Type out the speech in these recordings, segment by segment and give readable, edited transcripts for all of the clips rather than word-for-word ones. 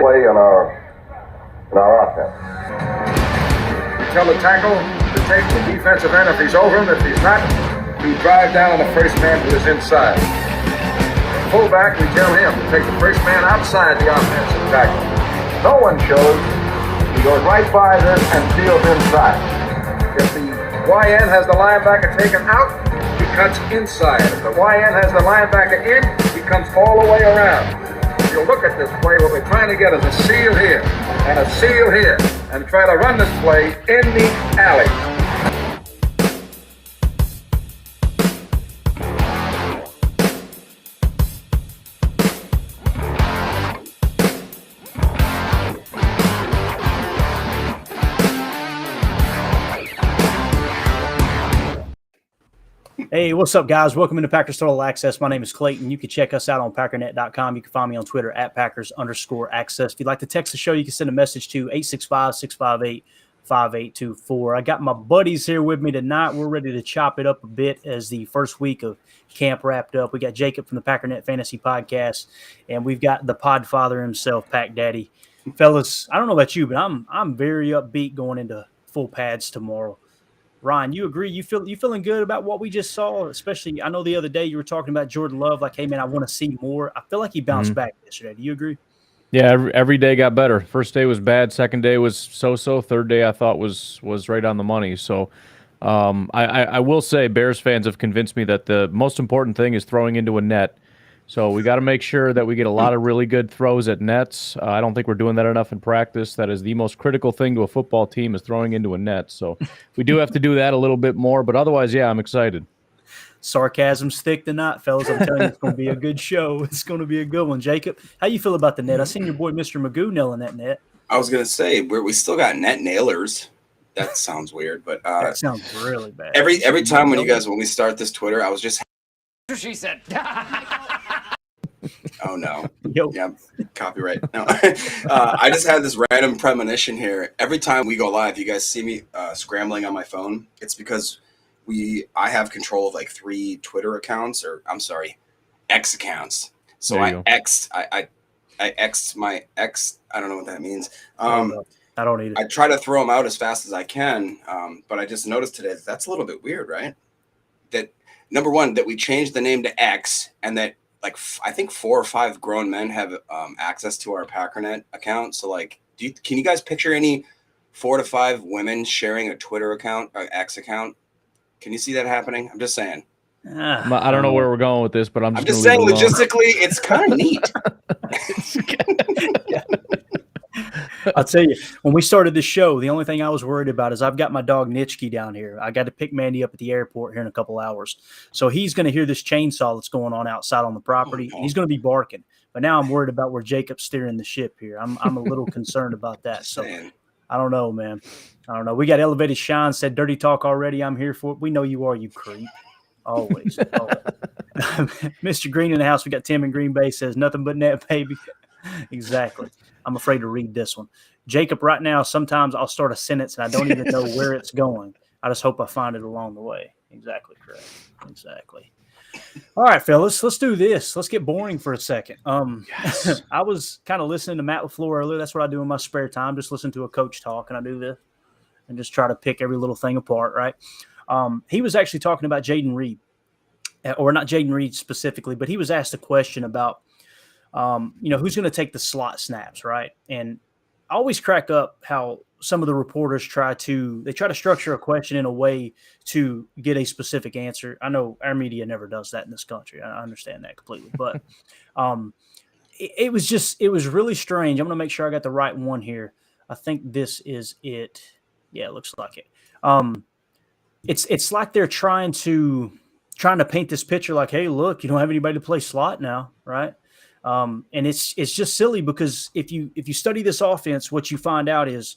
play in our offense. We tell the tackle to take the defensive end if he's over him. If he's not, we drive down on the first man who is inside. The fullback, we tell him to take the first man outside the offensive tackle. No one shows. He goes right by this and steals inside. If the YN has the linebacker taken out, he cuts inside. If the YN has the linebacker in, he comes all the way around. If you look at this play, what we're trying to get is a seal here and a seal here, and try to run this play in the alley. Hey, what's up, guys? Welcome into Packers Total Access. My name is Clayton. You can check us out on Packernet.com. You can find me on Twitter at Packers_access. If you'd like to text the show, you can send a message to 865-658-5824. I got my buddies here with me tonight. We're ready to chop it up a bit as the first week of camp wrapped up. We got Jacob from the Packernet Fantasy Podcast, and we've got the Podfather himself, Pack Daddy. Fellas, I don't know about you, but I'm very upbeat going into full pads tomorrow. Ryan, you agree? You feeling good about what we just saw? Especially, I know the other day you were talking about Jordan Love. Like, hey man, I want to see more. I feel like he bounced back yesterday. Do you agree? Yeah, every day got better. First day was bad. Second day was so-so. Third day I thought was right on the money. So I will say Bears fans have convinced me that the most important thing is throwing into a net. So we got to make sure that we get a lot of really good throws at nets. I don't think we're doing that enough in practice. That is the most critical thing to a football team is throwing into a net. So we do have to do that a little bit more. But otherwise, yeah, I'm excited. Sarcasm's thick tonight, fellas. I'm telling you, it's going to be a good show. It's going to be a good one. Jacob, how you feel about the net? I seen your boy Mr. Magoo nailing that net. I was going to say, we still got net nailers. That sounds weird, but that sounds really bad. Every time when we start this Twitter, I was just she said. Oh no. Yo. Yeah, copyright. No. I just had this random premonition here. Every time we go live, you guys see me scrambling on my phone. It's because I have control of like 3 Twitter accounts, or I'm sorry, X accounts. So I X'd my X. I don't know what that means. I don't either. I try to throw them out as fast as I can, but I just noticed today that's a little bit weird, right? That number one, that we changed the name to X, and that like I think 4 or 5 grown men have access to our Packernet account. So like, can you guys picture any 4 to 5 women sharing a Twitter account or X account? Can you see that happening? I'm just saying. I don't know where we're going with this, but I'm just saying logistically, it's kind of neat. I'll tell you, when we started this show, the only thing I was worried about is I've got my dog Nitschke down here. I got to pick Mandy up at the airport here in a couple hours. So he's going to hear this chainsaw that's going on outside on the property. He's going to be barking. But now I'm worried about where Jacob's steering the ship here. I'm a little concerned about that. So I don't know, man. I don't know. We got Elevated Shine said dirty talk already. I'm here for it. We know you are, you creep. Always. Mr. Green in the house. We got Tim in Green Bay says nothing but net, baby. Exactly. I'm afraid to read this one. Jacob, right now, sometimes I'll start a sentence and I don't even know where it's going. I just hope I find it along the way. Exactly correct. Exactly. All right, fellas, let's do this. Let's get boring for a second. Yes. I was kind of listening to Matt LaFleur earlier. That's what I do in my spare time. Just listen to a coach talk, and I do this and just try to pick every little thing apart, right? He was actually talking about Jayden Reed, or not Jayden Reed specifically, but he was asked a question about who's going to take the slot snaps, right? And I always crack up how some of the reporters try to structure a question in a way to get a specific answer. I know our media never does that in this country. I understand that completely, but it was really strange. I'm going to make sure I got the right one here. I think this is it. Yeah, it looks like it. It's like they're trying to paint this picture like, hey, look, you don't have anybody to play slot now, right? And it's just silly because if you study this offense, what you find out is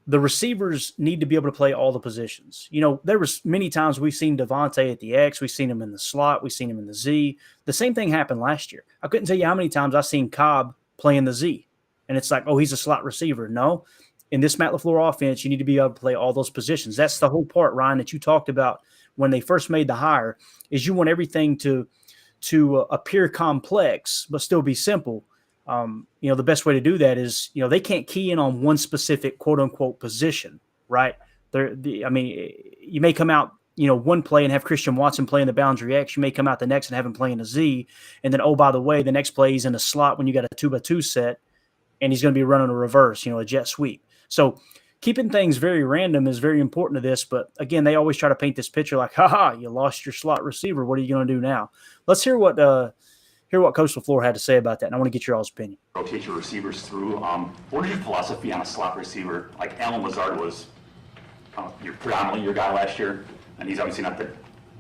the receivers need to be able to play all the positions. You know, there was many times we've seen Devontae at the X, we've seen him in the slot, we've seen him in the Z. The same thing happened last year. I couldn't tell you how many times I've seen Cobb playing the Z, and it's like, oh, he's a slot receiver. No, in this Matt LaFleur offense, you need to be able to play all those positions. That's the whole part, Ryan, that you talked about when they first made the hire, is you want everything to appear complex but still be simple. The best way to do that is, they can't key in on one specific quote unquote position, right? You may come out, one play and have Christian Watson play in the boundary X. You may come out the next and have him play in a Z. And then, oh, by the way, the next play he's in a slot when you got a 2x2 set and he's going to be running a reverse, a jet sweep. So keeping things very random is very important to this. But again, they always try to paint this picture like, you lost your slot receiver. What are you going to do now? Let's hear what Coach LaFleur had to say about that. And I want to get your all's opinion. Rotate your receivers through. What is your philosophy on a slot receiver? Like Allen Lazard was predominantly your guy last year, and he's obviously not the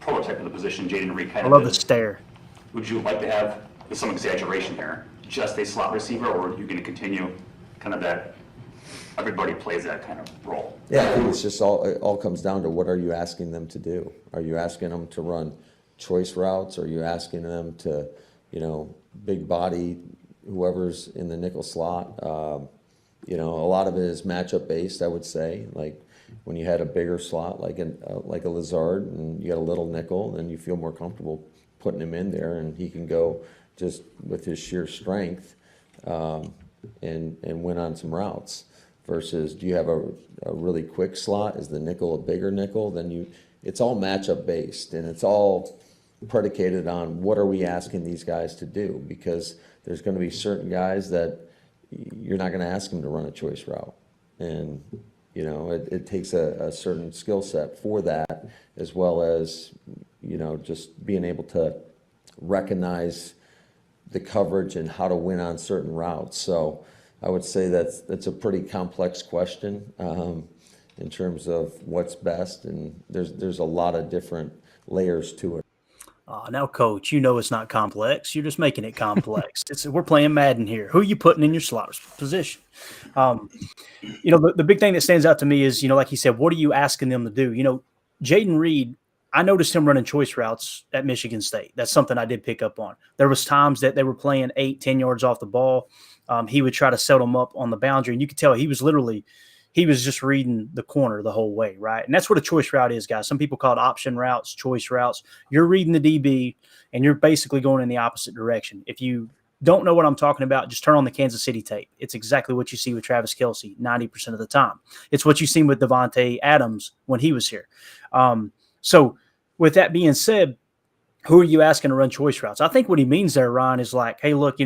prototype of the position. Jaden Reed kind I of love is. the stare. Would you like to have, with some exaggeration here, just a slot receiver, or are you going to continue kind of that everybody plays that kind of role? Yeah, I think it's just it all comes down to what are you asking them to do? Are you asking them to run choice routes? Are you asking them to, big body whoever's in the nickel slot? A lot of it is matchup based, I would say. Like when you had a bigger slot like a Lazard and you got a little nickel, then you feel more comfortable putting him in there, and he can go just with his sheer strength and win on some routes. Versus, do you have a really quick slot? Is the nickel a bigger nickel? Then it's all matchup based, and it's all predicated on what are we asking these guys to do, because there's going to be certain guys that you're not going to ask them to run a choice route, and it takes a certain skill set for that, as well as just being able to recognize the coverage and how to win on certain routes. So I would say that's a pretty complex question in terms of what's best, and there's a lot of different layers to it. Now, Coach, it's not complex. You're just making it complex. We're playing Madden here. Who are you putting in your slot position? The big thing that stands out to me is, like he said, what are you asking them to do? Jaden Reed, I noticed him running choice routes at Michigan State. That's something I did pick up on. There was times that they were playing 8-10 yards off the ball. He would try to set them up on the boundary, and you could tell he was just reading the corner the whole way, right? And that's what a choice route is, guys. Some people call it option routes, choice routes. You're reading the DB, and you're basically going in the opposite direction. If you don't know what I'm talking about, just turn on the Kansas City tape. It's exactly what you see with Travis Kelce 90% of the time. It's what you see with Devontae Adams when he was here. So with that being said, who are you asking to run choice routes? I think what he means there, Ryan, is like, hey, look,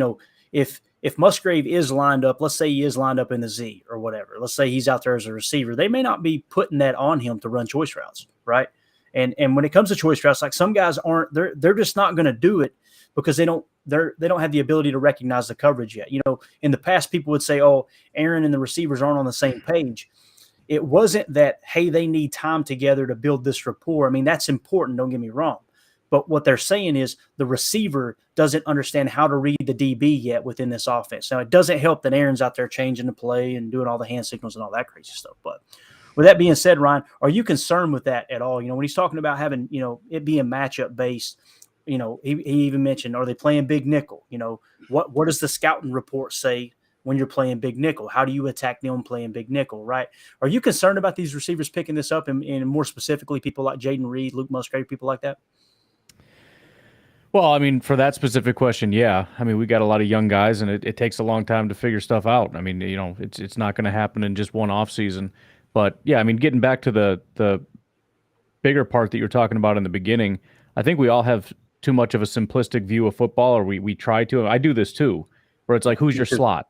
if Musgrave is lined up, let's say he is lined up in the Z or whatever, let's say he's out there as a receiver, they may not be putting that on him to run choice routes, right? And when it comes to choice routes, like some guys aren't, they're just not going to do it because they don't have the ability to recognize the coverage yet. In the past, people would say, oh, Aaron and the receivers aren't on the same page. It wasn't that, hey, they need time together to build this rapport. I mean, that's important, don't get me wrong. But what they're saying is the receiver doesn't understand how to read the DB yet within this offense. Now, it doesn't help that Aaron's out there changing the play and doing all the hand signals and all that crazy stuff. But with that being said, Ryan, are you concerned with that at all? When he's talking about having, it being matchup based, he even mentioned, are they playing big nickel? What does the scouting report say when you're playing big nickel? How do you attack them playing big nickel, right? Are you concerned about these receivers picking this up and more specifically people like Jaden Reed, Luke Musgrave, people like that? Well, I mean, for that specific question, yeah. I mean, we got a lot of young guys, and it takes a long time to figure stuff out. I mean, it's not going to happen in just one off season. But yeah, I mean, getting back to the bigger part that you're talking about in the beginning, I think we all have too much of a simplistic view of football, or we try to. I do this too, where it's like, who's your slot?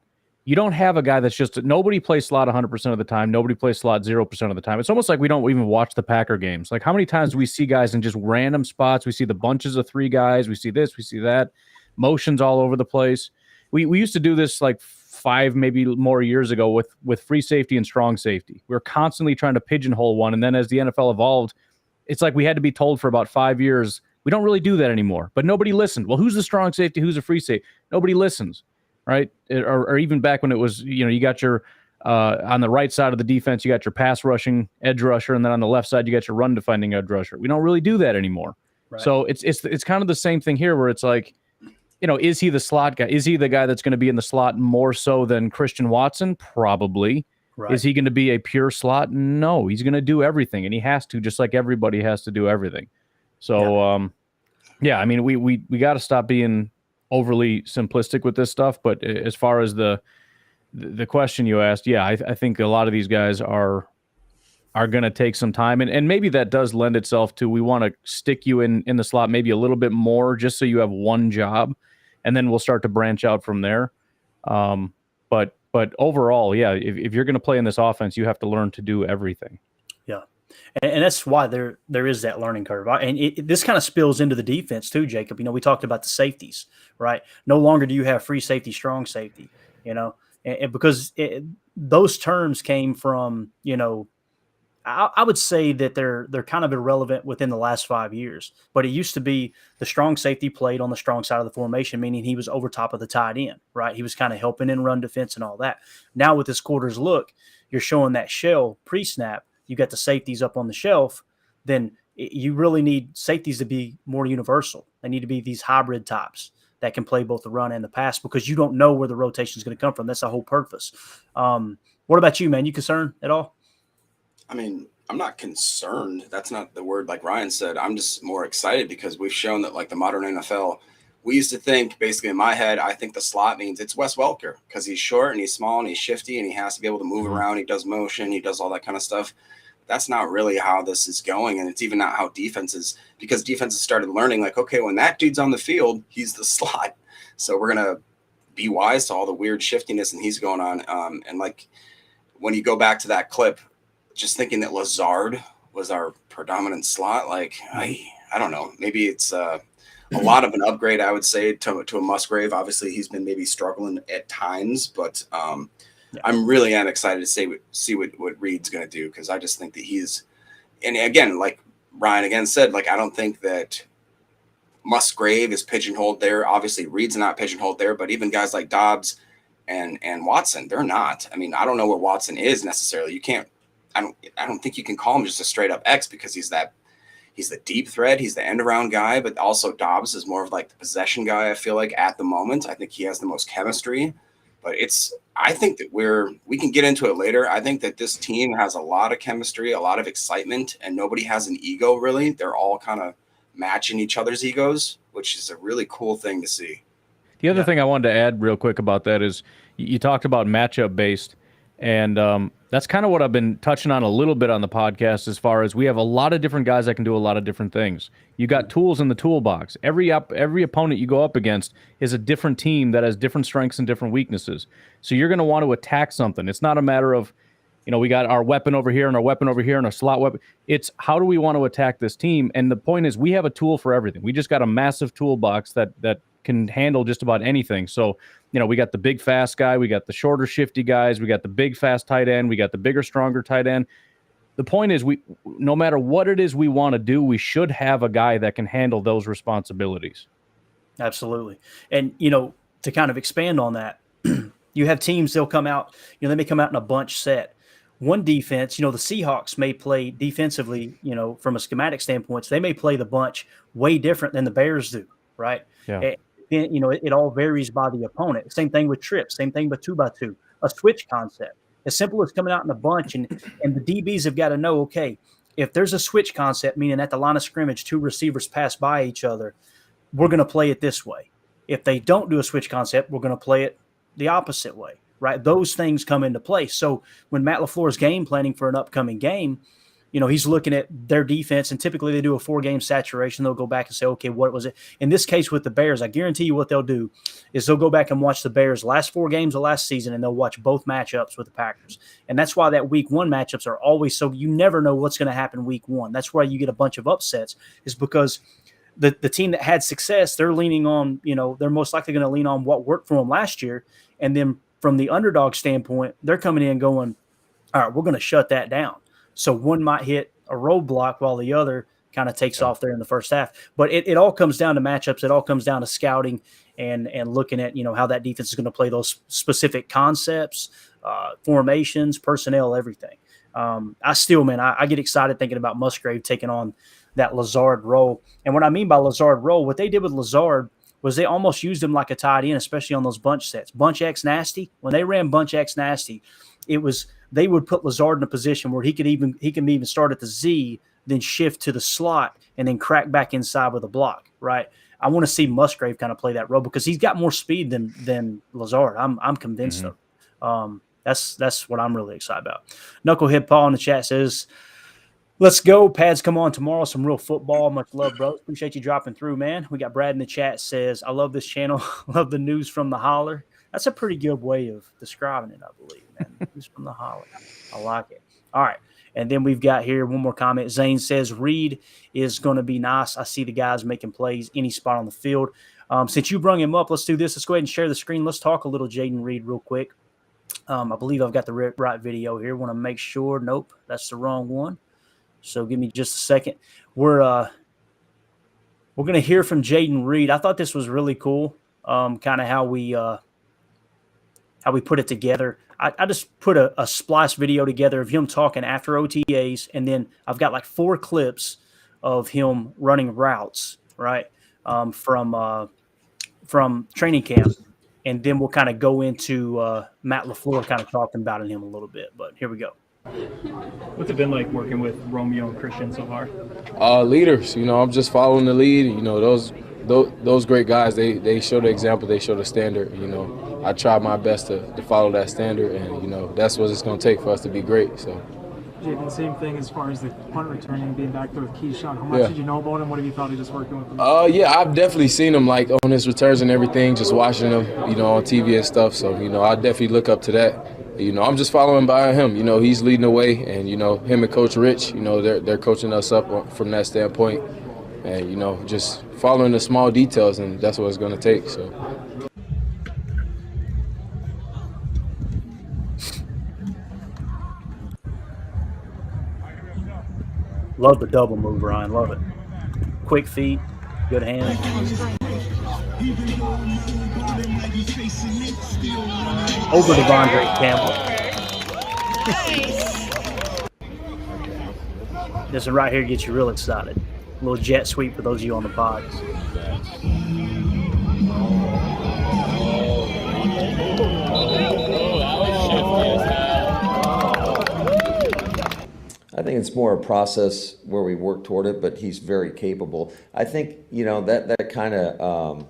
You don't have a guy that's just – nobody plays slot 100% of the time. Nobody plays slot 0% of the time. It's almost like we don't even watch the Packer games. Like, how many times do we see guys in just random spots? We see the bunches of three guys. We see this. We see that. Motions all over the place. We used to do this like 5, maybe more years ago with free safety and strong safety. We were constantly trying to pigeonhole one, and then as the NFL evolved, it's like we had to be told for about 5 years, we don't really do that anymore. But nobody listened. Well, who's the strong safety? Who's a free safety? Nobody listens. Right. Or even back when it was, you got your on the right side of the defense, you got your pass rushing edge rusher. And then on the left side, you got your run defending edge rusher. We don't really do that anymore. Right. So it's kind of the same thing here where it's like, is he the slot guy? Is he the guy that's going to be in the slot more so than Christian Watson? Probably. Right. Is he going to be a pure slot? No, he's going to do everything. And he has to, just like everybody has to do everything. So, I mean, we got to stop being overly simplistic with this stuff, but as far as the question you asked, yeah, I think a lot of these guys are going to take some time, and maybe that does lend itself to, we want to stick you in the slot maybe a little bit more just so you have one job, and then we'll start to branch out from there. But overall, yeah, if you're going to play in this offense, you have to learn to do everything. Yeah. And that's why there is that learning curve. And this kind of spills into the defense too, Jacob. We talked about the safeties, right? No longer do you have free safety, strong safety, and because those terms came from, I would say that they're kind of irrelevant within the last 5 years. But it used to be the strong safety played on the strong side of the formation, meaning he was over top of the tight end, right? He was kind of helping in run defense and all that. Now with this quarter's look, you're showing that shell pre-snap. You got the safeties up on the shelf. Then you really need safeties to be more universal. They need to be these hybrid types that can play both the run and the pass, because you don't know where the rotation is going to come from. That's the whole purpose. What about you, man? You concerned at all? I mean, I'm not concerned. That's not the word, like Ryan said. I'm just more excited because we've shown that, like, the modern NFL, we used to think, basically in my head, I think the slot means it's Wes Welker because he's short and he's small and he's shifty and he has to be able to move around. He does motion. He does all that kind of stuff. That's not really how this is going. And it's even not how defenses started learning, like, okay, when that dude's on the field, he's the slot. So we're going to be wise to all the weird shiftiness and he's going on. And like, when you go back to that clip, just thinking that Lazard was our predominant slot, like, I don't know, maybe it's a lot of an upgrade, I would say, to a Musgrave. Obviously, he's been maybe struggling at times, but I'm really excited to see what Reed's going to do, because I just think that he's, and again, like Ryan again said, like, I don't think that Musgrave is pigeonholed there. Obviously, Reed's not pigeonholed there, but even guys like Dobbs and Watson, they're not. I mean, I don't know where Watson is necessarily. You can't. I don't think you can call him just a straight up X, because he's the deep threat. He's the end around guy, but also Dobbs is more of like the possession guy. I feel like at the moment, I think he has the most chemistry, but I think that we can get into it later. I think that this team has a lot of chemistry, a lot of excitement, and nobody has an ego really. They're all kind of matching each other's egos, which is a really cool thing to see. The other thing I wanted to add real quick about that is you talked about matchup based, and that's kind of what I've been touching on a little bit on the podcast, as far as we have a lot of different guys that can do a lot of different things. You got tools in the toolbox. Every opponent you go up against is a different team that has different strengths and different weaknesses. So you're going to want to attack something. It's not a matter of, we got our weapon over here and our weapon over here and our slot weapon. It's how do we want to attack this team? And the point is, we have a tool for everything. We just got a massive toolbox that can handle just about anything. So, we got the big fast guy, we got the shorter shifty guys, we got the big fast tight end, we got the bigger stronger tight end. The point is, no matter what it is we want to do, we should have a guy that can handle those responsibilities. Absolutely. And to kind of expand on that, you have teams, they'll come out, they may come out in a bunch set. One defense, the Seahawks may play defensively, from a schematic standpoint, so they may play the bunch way different than the Bears do, right? Yeah. It all varies by the opponent. Same thing with trips. Same thing with 2x2. A switch concept. As simple as coming out in a bunch, and the DBs have got to know, okay, if there's a switch concept, meaning at the line of scrimmage, two receivers pass by each other, we're going to play it this way. If they don't do a switch concept, we're going to play it the opposite way, right? Those things come into play. So when Matt LaFleur is game planning for an upcoming game, he's looking at their defense, and typically they do a 4-game saturation. They'll go back and say, okay, what was it? In this case with the Bears, I guarantee you what they'll do is they'll go back and watch the Bears' last 4 games of last season, and they'll watch both matchups with the Packers. And that's why that week 1 matchups are always so you never know what's going to happen week 1. That's why you get a bunch of upsets, is because the team that had success, they're leaning on, they're most likely going to lean on what worked for them last year. And then from the underdog standpoint, they're coming in going, all right, we're going to shut that down. So one might hit a roadblock while the other kind of takes off there in the first half. But it all comes down to matchups. It all comes down to scouting and looking at, how that defense is going to play those specific concepts, formations, personnel, everything. I get excited thinking about Musgrave taking on that Lazard role. And what I mean by Lazard role, what they did with Lazard was they almost used him like a tight end, especially on those bunch sets. Bunch X nasty. When they ran Bunch X nasty, it was – they would put Lazard in a position where he can even start at the Z, then shift to the slot, and then crack back inside with a block, right? I want to see Musgrave kind of play that role because he's got more speed than Lazard. I'm convinced of. That's what I'm really excited about. Knucklehead Paul in the chat says, let's go. Pads come on tomorrow. Some real football. Much love, bro. Appreciate you dropping through, man. We got Brad in the chat says, I love this channel. Love the news from the holler. That's a pretty good way of describing it, I believe, man. News from the holler. I like it. All right. And then we've got here one more comment. Zane says, Reed is going to be nice. I see the guys making plays any spot on the field. Since you brung him up, let's do this. Let's go ahead and share the screen. Let's talk a little Jayden Reed real quick. I believe I've got the right video here. Want to make sure. Nope, that's the wrong one. So give me just a second. We're going to hear from Jayden Reed. I thought this was really cool. Kind of how we put it together. I just put a splice video together of him talking after OTAs, and then I've got like 4 clips of him running routes, right, from training camp, and then we'll kind of go into Matt LaFleur kind of talking about him a little bit. But here we go. What's it been like working with Romeo and Christian so far? Leaders, I'm just following the lead. Those great guys, they show the example, they show the standard. I try my best to follow that standard, and that's what it's going to take for us to be great. So. Jaden, the same thing as far as the punt returning, being back there with Keyshawn. How much did you know about him? What have you thought of just working with him? Yeah, I've definitely seen him like on his returns and everything, just watching him, on TV and stuff. So, I definitely look up to that. I'm just following by him. He's leading the way, and him and Coach Rich, they're coaching us up from that standpoint, and just following the small details, and that's what it's going to take. So. Love the double move, Ryan. Love it. Quick feet, good hands. Over to Devondre Campbell. This one right here gets you real excited. A little jet sweep for those of you on the pods. I think it's more a process where we work toward it, but he's very capable. I think, that kind of,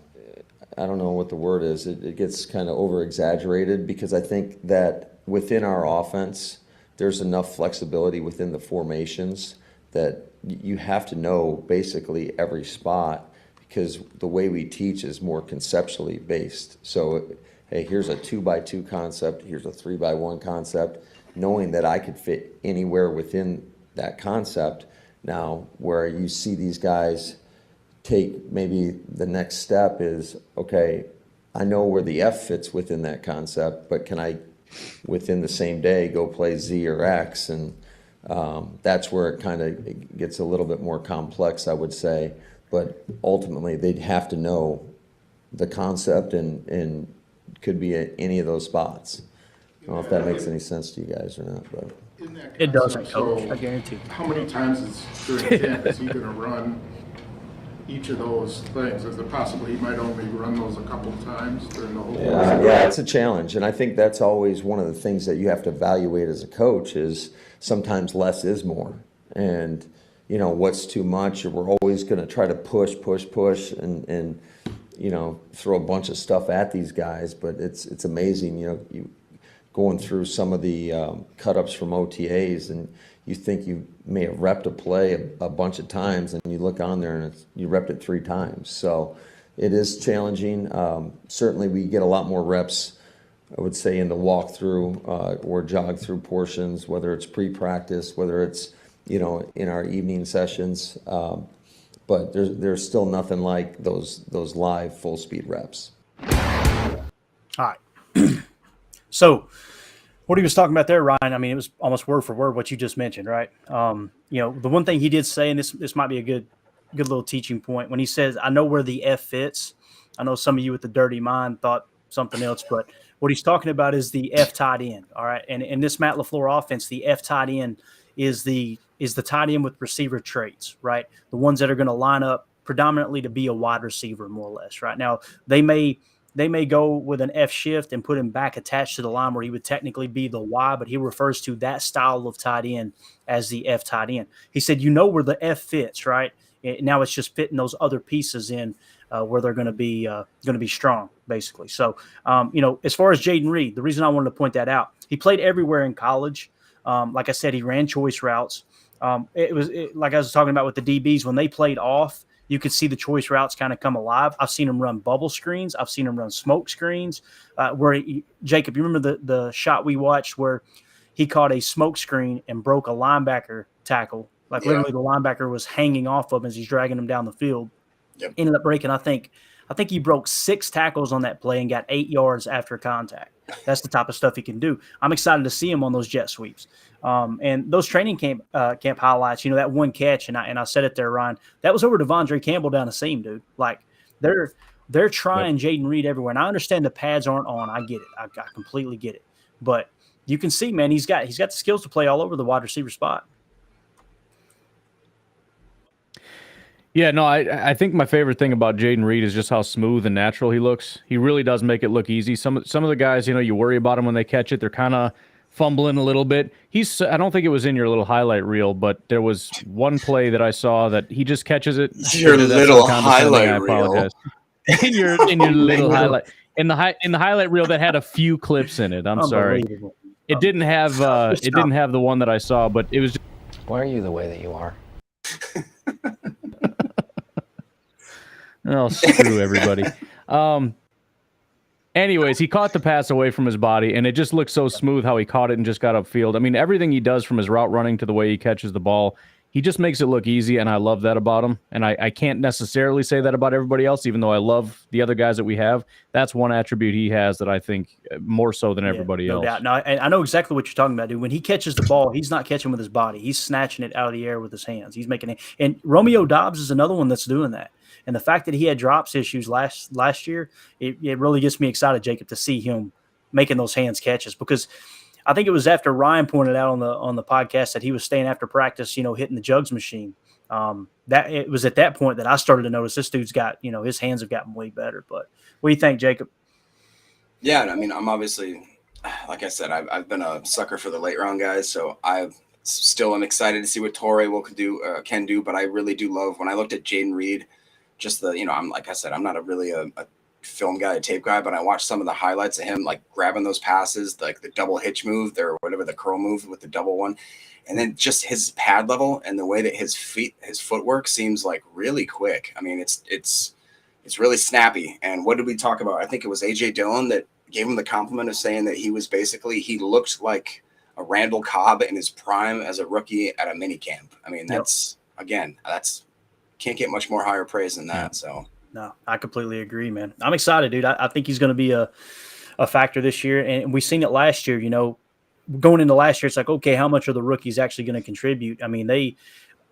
I don't know what the word is, it gets kind of over-exaggerated because I think that within our offense, there's enough flexibility within the formations that you have to know basically every spot because the way we teach is more conceptually based. So, hey, here's a 2x2 concept, here's a 3x1 concept. Knowing that I could fit anywhere within that concept. Now, where you see these guys take maybe the next step is, okay, I know where the F fits within that concept, but can I, within the same day, go play Z or X? And that's where it kind of gets a little bit more complex, I would say. But ultimately, they'd have to know the concept and could be at any of those spots. I don't know if that makes any sense to you guys or not, but it doesn't, Coach. I guarantee. How many times during camp is he going to run each of those things? Is it possible he might only run those a couple times during the whole season? Yeah, it's a challenge, and I think that's always one of the things that you have to evaluate as a coach is sometimes less is more, and what's too much. We're always going to try to push, and throw a bunch of stuff at these guys, but it's amazing, you going through some of the cut-ups from OTAs, and you think you may have repped a play a bunch of times, and you look on there and you repped it 3 times. So it is challenging. Certainly we get a lot more reps, I would say, in the walkthrough or jog-through portions, whether it's pre-practice, whether it's, in our evening sessions. But there's still nothing like those live full-speed reps. All right. So what he was talking about there, Ryan, I mean, it was almost word for word what you just mentioned, right? The one thing he did say, and this might be a good little teaching point, when he says, I know where the F fits. I know some of you with the dirty mind thought something else, but what he's talking about is the F tight end, all right? And in this Matt LaFleur offense, the F tight end is the tight end with receiver traits, right? The ones that are going to line up predominantly to be a wide receiver, more or less, right? Now, they may go with an F shift and put him back attached to the line where he would technically be the Y, but he refers to that style of tight end as the F tight end. He said, where the F fits, right? Now it's just fitting those other pieces in. where they're going to be strong, basically. So, as far as Jayden Reed, the reason I wanted to point that out, he played everywhere in college. Like I said, he ran choice routes. Like I was talking about with the DBs, when they played off, you could see the choice routes kind of come alive. I've seen him run bubble screens. I've seen him run smoke screens. Jacob, you remember the shot we watched where he caught a smoke screen and broke a linebacker tackle? Like literally the linebacker was hanging off of him as he's dragging him down the field. Yep. Ended up breaking, I think he broke 6 tackles on that play and got 8 yards after contact. That's the type of stuff he can do. I'm excited to see him on those jet sweeps. And those training camp highlights, that one catch, and I said it there, Ryan, that was over Devondre Campbell down the seam, dude. Like they're trying Jayden Reed everywhere. And I understand the pads aren't on. I get it. I completely get it. But you can see, man, he's got the skills to play all over the wide receiver spot. Yeah, no, I think my favorite thing about Jayden Reed is just how smooth and natural he looks. He really does make it look easy. Some of the guys, you worry about them when they catch it. They're kind of fumbling a little bit. I don't think it was in your little highlight reel, but there was one play that I saw that he just catches it. Your little highlight reel. in your little highlight. In the highlight reel that had a few clips in it. I'm sorry. It didn't have the one that I saw, but it was just, why are you the way that you are? Oh, screw everybody. Anyways, he caught the pass away from his body, and it just looked so smooth how he caught it and just got upfield. I mean, everything he does from his route running to the way he catches the ball, he just makes it look easy, and I love that about him. And I can't necessarily say that about everybody else, even though I love the other guys that we have. That's one attribute he has that I think more so than everybody else. No doubt. No, I know exactly what you're talking about, dude. When he catches the ball, he's not catching with his body. He's snatching it out of the air with his hands. He's making it. And Romeo Doubs is another one that's doing that. And the fact that he had drops issues last year, it really gets me excited, Jacob, to see him making those hands catches, because I think it was after Ryan pointed out on the podcast that he was staying after practice, hitting the jugs machine. That it was at that point that I started to notice this dude's got, his hands have gotten way better. But what do you think, Jacob? Yeah, I mean, I'm obviously, like I said, I've been a sucker for the late round guys, so I still am excited to see what Torrey can do. But I really do love, when I looked at Jayden Reed, just I'm like I said, I'm not really a film guy, a tape guy, but I watched some of the highlights of him like grabbing those passes, like the double hitch move or whatever, the curl move with the double one. And then just his pad level and the way that his footwork seems like really quick. I mean, it's really snappy. And what did we talk about? I think it was AJ Dillon that gave him the compliment of saying that he looked like a Randall Cobb in his prime as a rookie at a mini camp. I mean, that's can't get much more higher praise than that. So no, I completely agree, man. I'm excited, dude. I think he's going to be a factor this year. And we seen it last year, going into last year, it's like, okay, how much are the rookies actually going to contribute? I mean,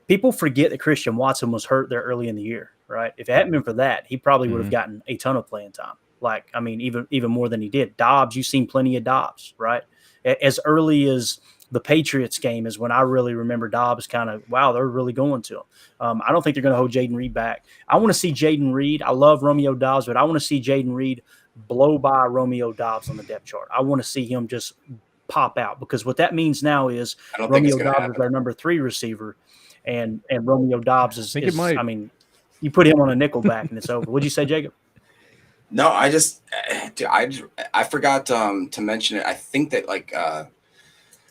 people forget that Christian Watson was hurt there early in the year, right? If it hadn't been for that, he probably would have gotten a ton of playing time. Like, I mean, even more than he did. Dobbs, you've seen plenty of Dobbs, right? As early as the Patriots game is when I really remember Dobbs kind of, wow, they're really going to him. I don't think they're going to hold Jayden Reed back. I want to see Jayden Reed. I love Romeo Doubs, but I want to see Jayden Reed blow by Romeo Doubs on the depth chart. I want to see him just pop out, because what that means now is Romeo Doubs is our number 3 receiver, and Romeo Doubs is I mean, you put him on a nickel back and it's over. What'd you say, Jacob? No, I forgot to mention it. I think that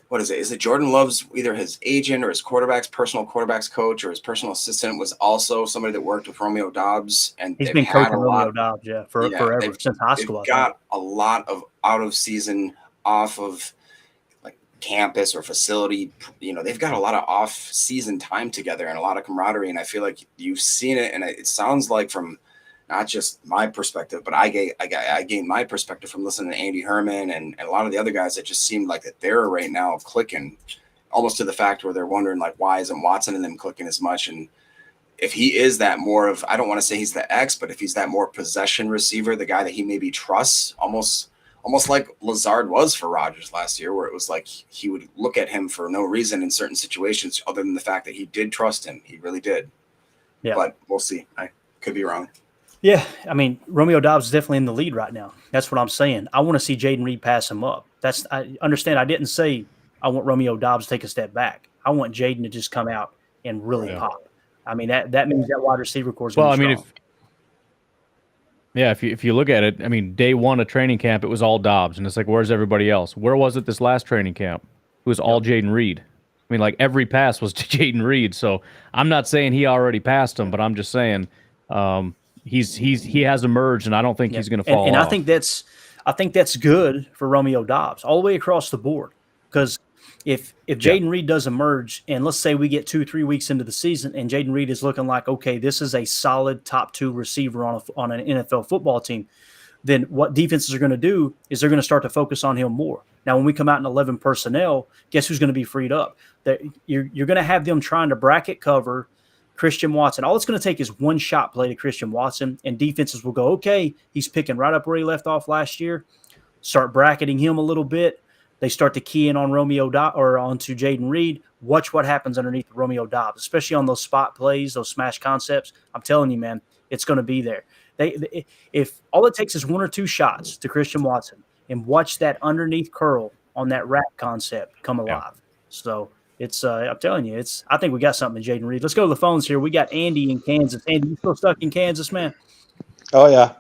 what is it? Is it Jordan Love's either his agent or his personal quarterback's coach or his personal assistant was also somebody that worked with Romeo Doubs, and he's been coaching Romeo Doubs, forever, since high school. They've got a lot of out of season, off of like campus or facility. They've got a lot of off season time together and a lot of camaraderie. And I feel like you've seen it, and it sounds like from not just my perspective, but I gained my perspective from listening to Andy Herman and a lot of the other guys that just seemed like that they're right now clicking, almost to the fact where they're wondering like, why isn't Watson and them clicking as much? And if he is that more of, I don't want to say he's the X, but if he's that more possession receiver, the guy that he maybe trusts, almost like Lazard was for Rodgers last year, where it was like he would look at him for no reason in certain situations other than the fact that he did trust him. He really did. Yeah. But we'll see. I could be wrong. Yeah, I mean, Romeo Doubs is definitely in the lead right now. That's what I'm saying. I want to see Jayden Reed pass him up. I understand. I didn't say I want Romeo Doubs to take a step back. I want Jayden to just come out and really pop. I mean, that means that wide receiver core is going to be strong. Yeah, if you look at it, I mean, day one of training camp, it was all Dobbs, and it's like, where's everybody else? Where was it this last training camp? It was all Jaden Reed. I mean, like every pass was to Jaden Reed. So I'm not saying he already passed him, but I'm just saying he has emerged, and I don't think he's going to fall and off. I think that's good for Romeo Dobbs all the way across the board, because if Jaden Reed does emerge, and let's say we get 2-3 weeks into the season and Jaden Reed is looking like, okay, this is a solid top 2 receiver on an NFL football team, then what defenses are going to do is they're going to start to focus on him more. Now, when we come out in 11 personnel, guess who's going to be freed up? You're going to have them trying to bracket cover Christian Watson. All it's going to take is one shot play to Christian Watson, and defenses will go, okay, he's picking right up where he left off last year. Start bracketing him a little bit. They start to key in on Romeo or onto Jaden Reed. Watch what happens underneath Romeo Dobbs, especially on those spot plays, those smash concepts. I'm telling you, man, it's going to be there. If all it takes is 1 or 2 shots to Christian Watson, and watch that underneath curl on that wrap concept come alive. Yeah. So it's I'm telling you, I think we got something in Jaden Reed. Let's go to the phones here. We got Andy in Kansas. Andy, you still stuck in Kansas, man? Oh yeah.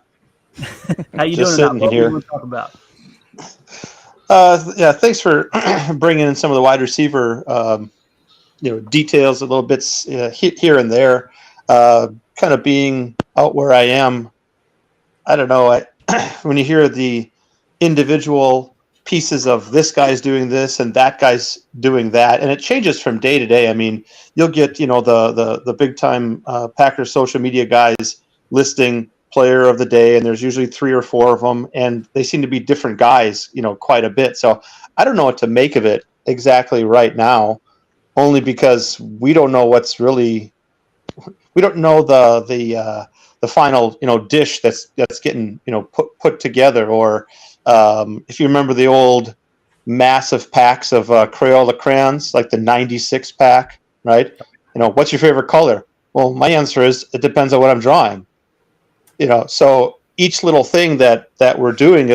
How you Just doing? Sitting here. What do you want to talk about? Yeah, thanks for bringing in some of the wide receiver, details, a little bits here and there. Kind of being out where I am, I don't know. When you hear the individual pieces of this guy's doing this and that guy's doing that, and it changes from day to day. I mean, you'll get the big time Packers social media guys listing player of the day, and there's usually 3 or 4 of them, and they seem to be different guys, quite a bit. So I don't know what to make of it exactly right now, only because we don't know we don't know the final dish that's getting put together. Or if you remember the old massive packs of Crayola crayons, like the 96 pack, right? What's your favorite color? Well, my answer is it depends on what I'm drawing. So each little thing that we're doing,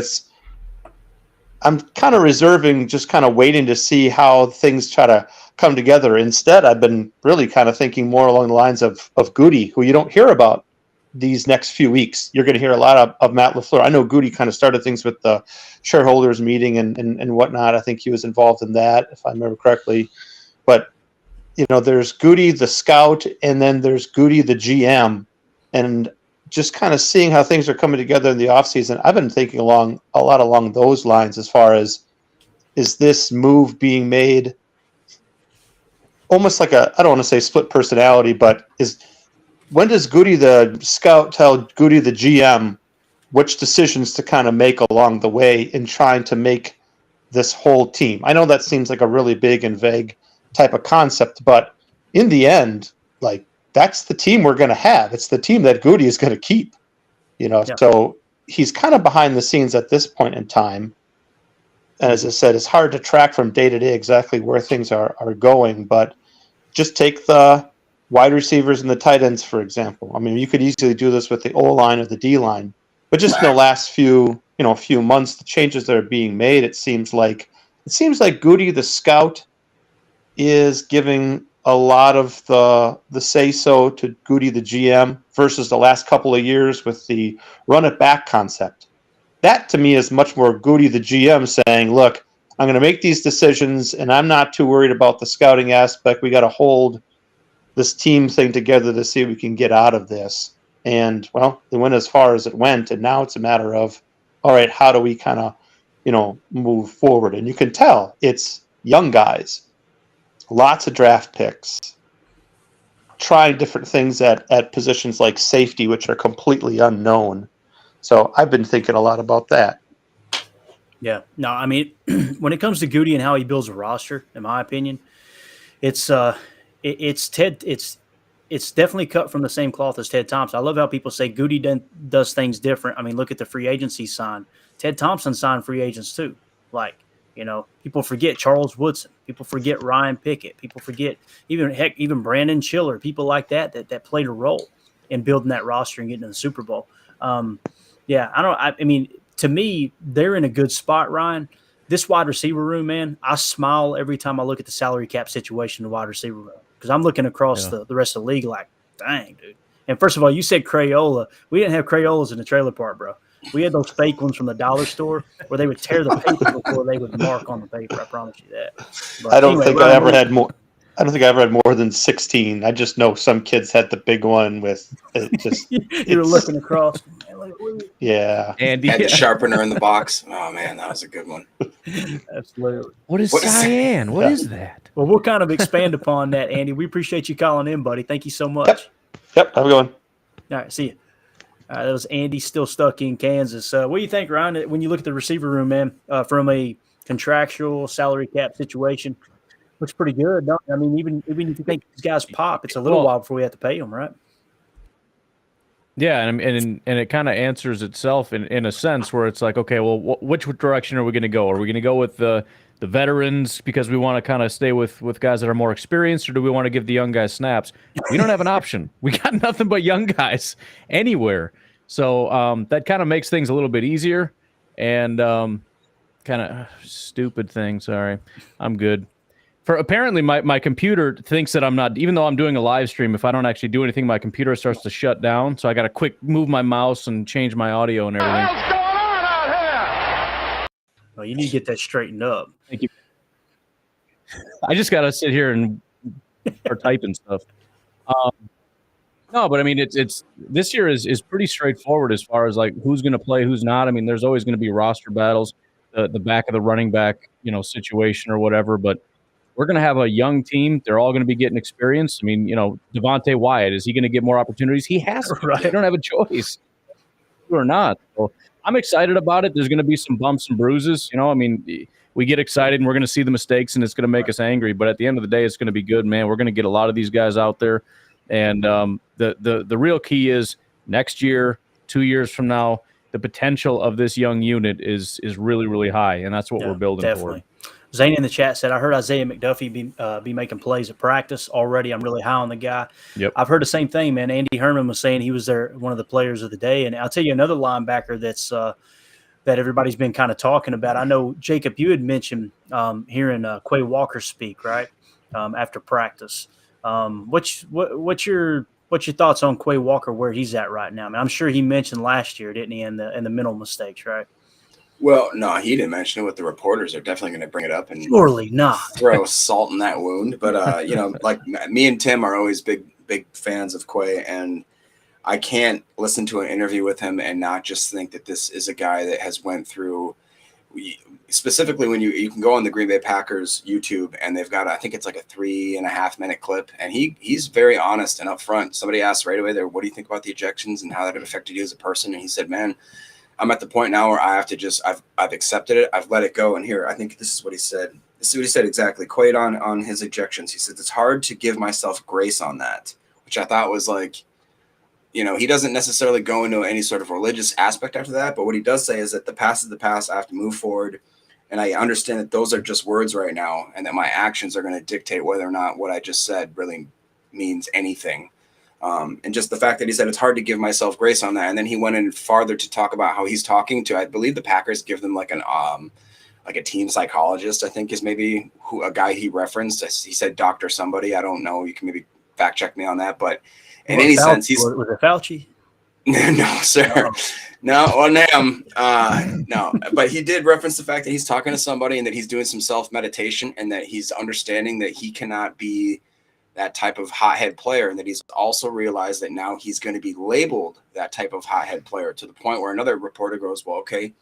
I'm kind of reserving, just kind of waiting to see how things try to come together. Instead, I've been really kind of thinking more along the lines of Goody, who you don't hear about these next few weeks. You're going to hear a lot of Matt LaFleur. I know Goody kind of started things with the shareholders meeting and whatnot. I think he was involved in that, if I remember correctly. But, there's Goody, the scout, and then there's Goody, the GM. And just kind of seeing how things are coming together in the offseason, I've been thinking a lot along those lines as far as, is this move being made almost like I don't want to say split personality, but when does Goody the scout tell Goody the GM which decisions to kind of make along the way in trying to make this whole team? I know that seems like a really big and vague type of concept, but in the end, like, that's the team we're going to have. It's the team that Goody is going to keep, Yeah. So he's kind of behind the scenes at this point in time. And as I said, it's hard to track from day to day exactly where things are going, but just take the wide receivers and the tight ends, for example. I mean, you could easily do this with the O-line or the D-line, but just in the last few months, the changes that are being made, it seems like Goody, the scout, is giving a lot of the say-so to Goody, the GM, versus the last couple of years with the run-it-back concept. That, to me, is much more Goody, the GM, saying, look, I'm going to make these decisions, and I'm not too worried about the scouting aspect. We got to hold this team thing together to see what we can get out of this. And, well, it went as far as it went, and now it's a matter of, all right, how do we kind of, move forward? And you can tell it's young guys. Lots of draft picks, trying different things at positions like safety, which are completely unknown. So I've been thinking a lot about that. Yeah. No, I mean, when it comes to Goody and how he builds a roster, in my opinion, it's definitely cut from the same cloth as Ted Thompson. I love how people say Goody does things different. I mean, look at the free agency sign. Ted Thompson signed free agents too. Like, people forget Charles Woodson. People forget Ryan Pickett. People forget even Brandon Chiller. People like that played a role in building that roster and getting to the Super Bowl. I mean, to me, they're in a good spot, Ryan. This wide receiver room, man, I smile every time I look at the salary cap situation in the wide receiver room, because I'm looking across the rest of the league like, dang, dude. And first of all, you said Crayola. We didn't have Crayolas in the trailer park, bro. We had those fake ones from the dollar store where they would tear the paper before they would mark on the paper. I promise you that. But I don't anyway, think Ryan, I ever had more. I don't think I ever had more than 16. I just know some kids had the big one with it. Just you were looking across. Yeah. Andy Had the sharpener in the box. Oh man, that was a good one. Absolutely. What is What is- cyan? What is that? Well, we'll kind of expand upon that, Andy. We appreciate you calling in, buddy. Thank you so much. Yep. Have a good one. All right, see you. That was Andy, still stuck in Kansas. What do you think, Ryan, when you look at the receiver room, man, from a contractual salary cap situation? Looks pretty good. No? I mean, even if you think these guys pop, it's a little while before we have to pay them, right? Yeah, and it kind of answers itself in a sense where it's like, okay, well, which direction are we going to go? Are we going to go with the veterans because we want to kind of stay with guys that are more experienced, or do we want to give the young guys snaps? We don't have an option. We got nothing but young guys anywhere. So that kind of makes things a little bit easier. And kind of stupid thing. Sorry, I'm good. For apparently my computer thinks that I'm not, even though I'm doing a live stream, if I don't actually do anything, my computer starts to shut down. So I got to quick move my mouse and change my audio and everything. What's going on out here? Well, you need to get that straightened up. Thank you. I just got to sit here and start typing stuff. No, but I mean, it's this year is pretty straightforward as far as like who's going to play, who's not. I mean, there's always going to be roster battles, the back of the running back, situation or whatever, but we're going to have a young team. They're all going to be getting experience. I mean, Devontae Wyatt, is he going to get more opportunities? He has to. Right. They don't have a choice or not. So I'm excited about it. There's going to be some bumps and bruises. I mean, we get excited and we're going to see the mistakes and it's going to make us angry. But at the end of the day, it's going to be good, man. We're going to get a lot of these guys out there. And the real key is next year, 2 years from now, the potential of this young unit is really, really high. And that's what we're building definitely. for. Zane in the chat said, I heard Isaiah McDuffie be making plays at practice already. I'm really high on the guy. Yep. I've heard the same thing, man. Andy Herman was saying he was one of the players of the day. And I'll tell you another linebacker that's that everybody's been kind of talking about. I know, Jacob, you had mentioned hearing Quay Walker speak, right, after practice. What's your thoughts on Quay Walker, where he's at right now? I mean, I'm sure he mentioned last year, didn't he, in the mental mistakes, right? Well, no, he didn't mention it. With the reporters, they're definitely going to bring it up and surely not throw salt in that wound. But like me and Tim are always big fans of Quay, and I can't listen to an interview with him and not just think that this is a guy that has went through. Specifically, when you can go on the Green Bay Packers YouTube, and they've got, I think it's like a 3.5 minute clip, and he's very honest and upfront. Somebody asked right away there, what do you think about the ejections and how that affected you as a person? And he said, man, I'm at the point now where I have to just, I've accepted it. I've let it go. And here, I think this is what he said. This is what he said exactly. Quaid on his ejections. He said, it's hard to give myself grace on that, which I thought was like, he doesn't necessarily go into any sort of religious aspect after that. But what he does say is that the past is the past. I have to move forward. And I understand that those are just words right now, and that my actions are going to dictate whether or not what I just said really means anything. And just the fact that he said it's hard to give myself grace on that. And then he went in farther to talk about how he's talking to, I believe the Packers give them like a team psychologist, I think is maybe a guy he referenced. He said Dr. somebody. I don't know. You can maybe fact check me on that. But in any sense, he's. Was it Fauci? No, sir. No, no. But he did reference the fact that he's talking to somebody and that he's doing some self-meditation and that he's understanding that he cannot be that type of hothead player, and that he's also realized that now he's going to be labeled that type of hothead player, to the point where another reporter goes, well, okay,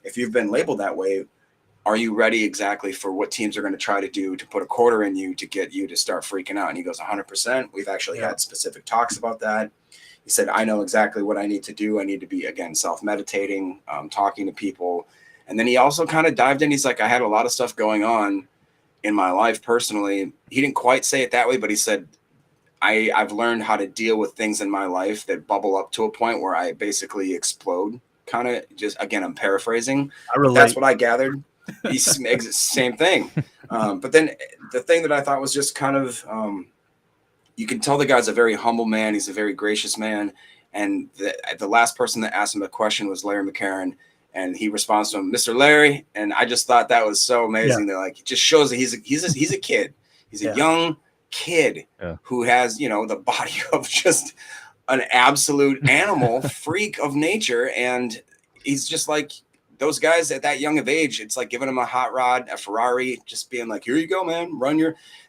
if you've been labeled that way, are you ready exactly for what teams are going to try to do to put a quarter in you to get you to start freaking out? And he goes, 100%. We've actually had specific talks about that. He said, I know exactly what I need to do. I need to be, again, self-meditating, talking to people. And then he also kind of dived in. He's like, I had a lot of stuff going on in my life personally. He didn't quite say it that way, but he said, I've learned how to deal with things in my life that bubble up to a point where I basically explode. Kind of just, again, I'm paraphrasing. That's what I gathered. He's same thing. But then the thing that I thought was just kind of, you can tell the guy's a very humble man. He's a very gracious man. And the last person that asked him a question was Larry McCarron. And he responds to him, Mr. Larry. And I just thought that was so amazing. That like, it just shows that he's a kid. He's a young kid who has, the body of just an absolute animal freak of nature. And he's just like those guys at that young of age. It's like giving them a hot rod, a Ferrari, just being like, here you go, man,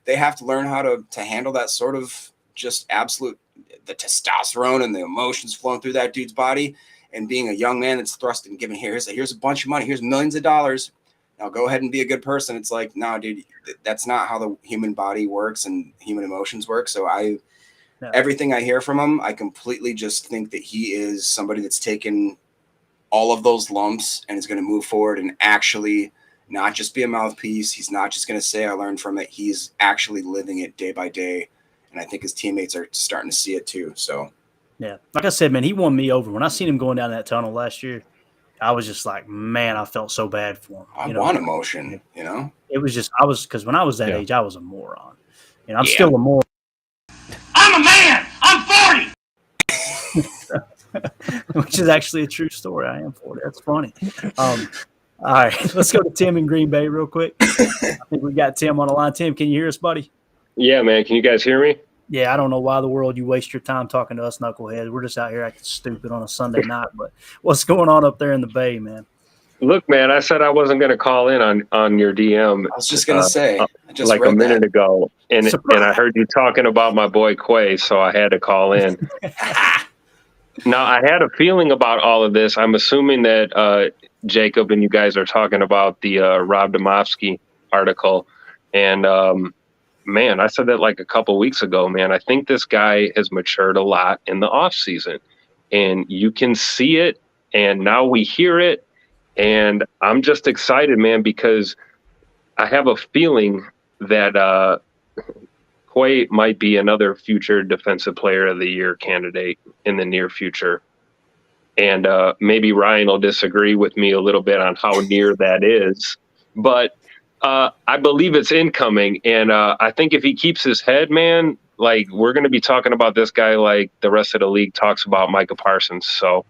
they have to learn how to handle that sort of just absolute, the testosterone and the emotions flowing through that dude's body. And being a young man that's thrust and given here's a bunch of money, here's millions of dollars. Now go ahead and be a good person. It's like, no, dude, that's not how the human body works and human emotions work. So everything I hear from him, I completely just think that he is somebody that's taken all of those lumps and is going to move forward and actually not just be a mouthpiece. He's not just going to say, I learned from it. He's actually living it day by day. And I think his teammates are starting to see it too. So, yeah, like I said, man, he won me over. When I seen him going down that tunnel last year, I was just like, man, I felt so bad for him. I want emotion, you know? It was just, because when I was that age, I was a moron. And I'm still a moron. I'm a man. I'm 40. Which is actually a true story. I am 40. That's funny. All right, let's go to Tim in Green Bay real quick. I think we got Tim on the line. Tim, can you hear us, buddy? Yeah, man. Can you guys hear me? Yeah, I don't know why in the world you waste your time talking to us knuckleheads. We're just out here acting stupid on a Sunday night. But what's going on up there in the Bay, man? Look, man, I said I wasn't going to call in on your DM. I was just going to say, I just like a minute ago, and I heard you talking about my boy Quay, so I had to call in. Now, I had a feeling about all of this. I'm assuming that Jacob and you guys are talking about the Rob Demovsky article, and man, I said that like a couple weeks ago, man. I think this guy has matured a lot in the off season, and you can see it. And now we hear it. And I'm just excited, man, because I have a feeling that Quay might be another future defensive player of the year candidate in the near future. And maybe Ryan will disagree with me a little bit on how near that is, but I believe it's incoming, and I think if he keeps his head, man, like we're going to be talking about this guy like the rest of the league talks about Micah Parsons. So,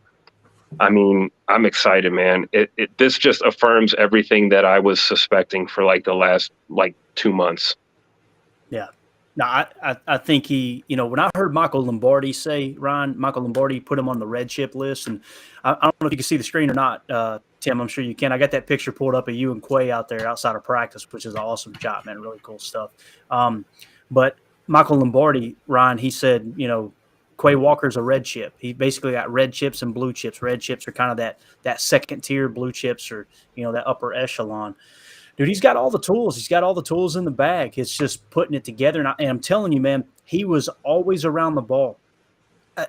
I mean, I'm excited, man. This just affirms everything that I was suspecting for like the last 2 months. Yeah. No, I think he, when I heard Michael Lombardi say, Ryan, Michael Lombardi put him on the red chip list, and I don't know if you can see the screen or not, Tim, I'm sure you can. I got that picture pulled up of you and Quay out there outside of practice, which is an awesome shot, man. Really cool stuff. But Michael Lombardi, Ryan, he said, Quay Walker's a red chip. He basically got red chips and blue chips. Red chips are kind of that second tier. Blue chips are, that upper echelon. Dude, he's got all the tools. He's got all the tools in the bag. It's just putting it together. And I'm telling you, man, he was always around the ball.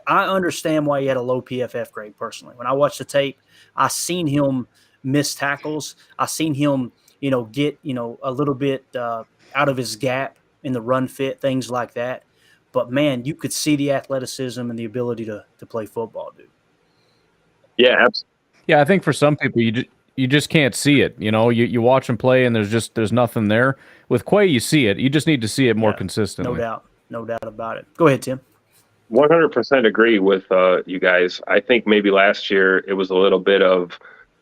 I understand why he had a low PFF grade personally. When I watched the tape, I seen him miss tackles. I seen him, get, a little bit out of his gap in the run fit, things like that. But, man, you could see the athleticism and the ability to play football, dude. Yeah, absolutely. Yeah, I think for some people, you just can't see it. You watch him play and there's nothing there. With Quay, you see it. You just need to see it more consistently. No doubt about it. Go ahead, Tim. 100% agree with you guys. I think maybe last year it was a little bit of,